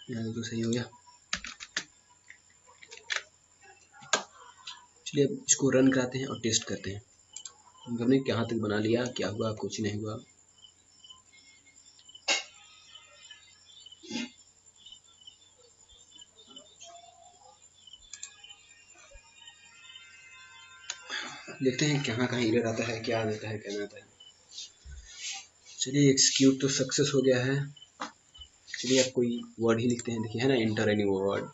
यहाँ तो सही हो गया। चलिए अब इसको रन कराते हैं और टेस्ट करते हैं हमने कहाँ तक बना लिया, क्या हुआ, कुछ नहीं हुआ। देखते हैं कहाँ कहाँ एरर आता है, क्या आता है, क्या आता है। चलिए एक्सिक्यूट तो सक्सेस हो गया है। चलिए अब कोई वर्ड ही लिखते हैं, देखिए है ना, एंटर एनी वर्ड।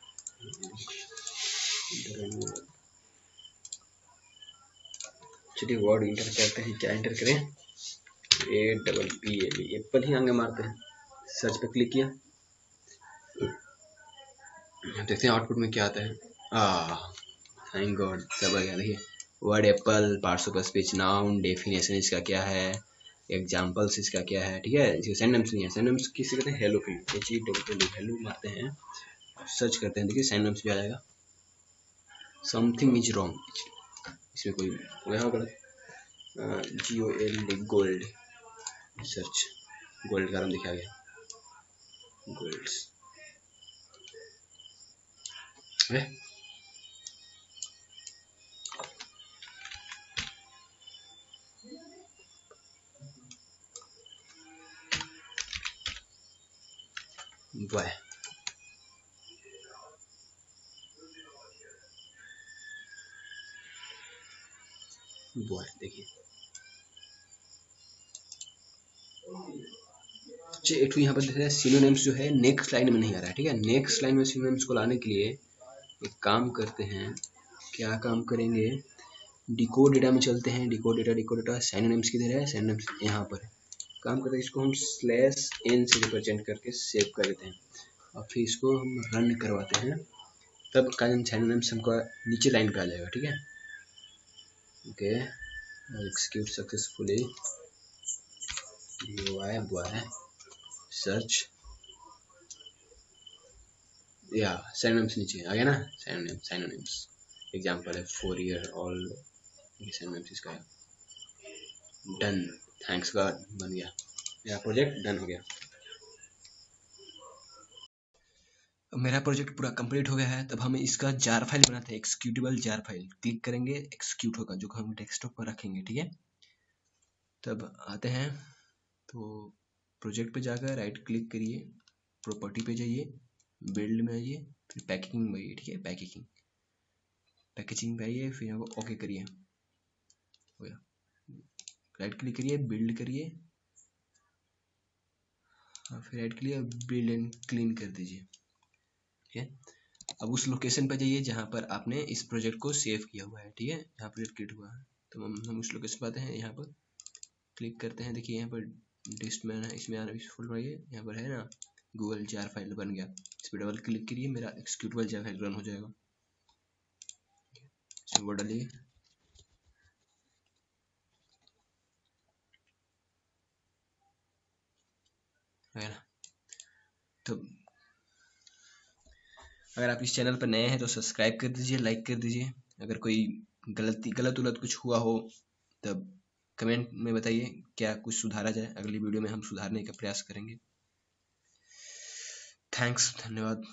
चलिए वर्ड इंटर करते हैं, क्या इंटर करें, APPLE एप्पल ही आगे मारते हैं। सर्च पे क्लिक किया, देखते हैं आउटपुट में क्या आता है। थैंक गॉड सब आ गया। देखिए word Apple, parts of speech, noun, definition इसका क्या है, एग्जांपल्स इसका क्या है, ठीक है। सिनोनिम्स नहीं है, सिनोनिम्स किसे कहते हैं, हेलो फील्ड, HELLO हेलो मारते हैं, सर्च करते हैं, देखिए सिनोनिम्स भी आ जाएगा। समथिंग इज रॉन्ग, इसमें कोई वहाँ गलत, GOLD गोल्ड, सर्च गोल्ड का नाम दिखा गया, गोल्ड्स है। वाह देखिए एक तो यहाँ पर देखा सिनोनिम्स जो है नेक्स्ट लाइन में नहीं आ रहा है, ठीक है। नेक्स्ट लाइन में सिनोनिम्स को लाने के लिए एक काम करते हैं, क्या काम करेंगे, डिकोड डेटा में चलते हैं। डिकोड डेटा सिनोनिम्स किधर है, सिनोनिम्स यहाँ पर है। काम करते हैं, इसको हम /n से रिप्रेजेंट करके सेव कर देते हैं और फिर इसको हम रन करवाते हैं, तब सिनोनिम्स हमको नीचे लाइन पे आ जाएगा, ठीक है। Okay, execute successfully, boy search, या सिनोनिम्स नीचे आ गया ना। सिनोनिम्स एग्जांपल है 4 ईयर ऑल, ये सिनोनिम्स इसका है। डन, थैंक्स गॉड, बन गया मेरा प्रोजेक्ट, डन हो गया। मेरा प्रोजेक्ट पूरा कंप्लीट हो गया है। तब हम इसका जार फाइल बनाते हैं, एक्सिक्यूटेबल जार फाइल। क्लिक करेंगे, एक्सिक्यूट होगा, जो हम डेस्कटॉप पर रखेंगे, ठीक है। तब आते हैं तो प्रोजेक्ट पे जाकर राइट क्लिक करिए, प्रॉपर्टी पे जाइए, बिल्ड में आइए, फिर पैकेजिंग में आइए, ठीक है। पैकेजिंग पे आइए, फिर यहाँ को ओके करिए, हो गया। राइट क्लिक करिए, बिल्ड करिए, फिर right click, build and clean कर दीजिए, ठीक है। अब उस लोकेशन पर जाइए जहाँ पर आपने इस प्रोजेक्ट को सेव किया हुआ है, ठीक है, जहाँ प्रोजेक्ट क्रिएट हुआ है। तो हम उस लोकेशन पर आते हैं, यहाँ पर क्लिक करते हैं। देखिए यहाँ पर लिस्ट में है, इसमें आना, इस फोल्डर में आइए, यहाँ पर है ना गूगल जार फाइल बन गया। इस पर डबल क्लिक करिए, मेरा एक्सिक्यूटेबल जार फाइल रन हो जाएगा। वो डालिए, है ना। तो अगर आप इस चैनल पर नए हैं तो सब्सक्राइब कर दीजिए, लाइक कर दीजिए। अगर कोई गलत कुछ हुआ हो तब कमेंट में बताइए, क्या कुछ सुधारा जाए। अगली वीडियो में हम सुधारने का प्रयास करेंगे। थैंक्स, धन्यवाद।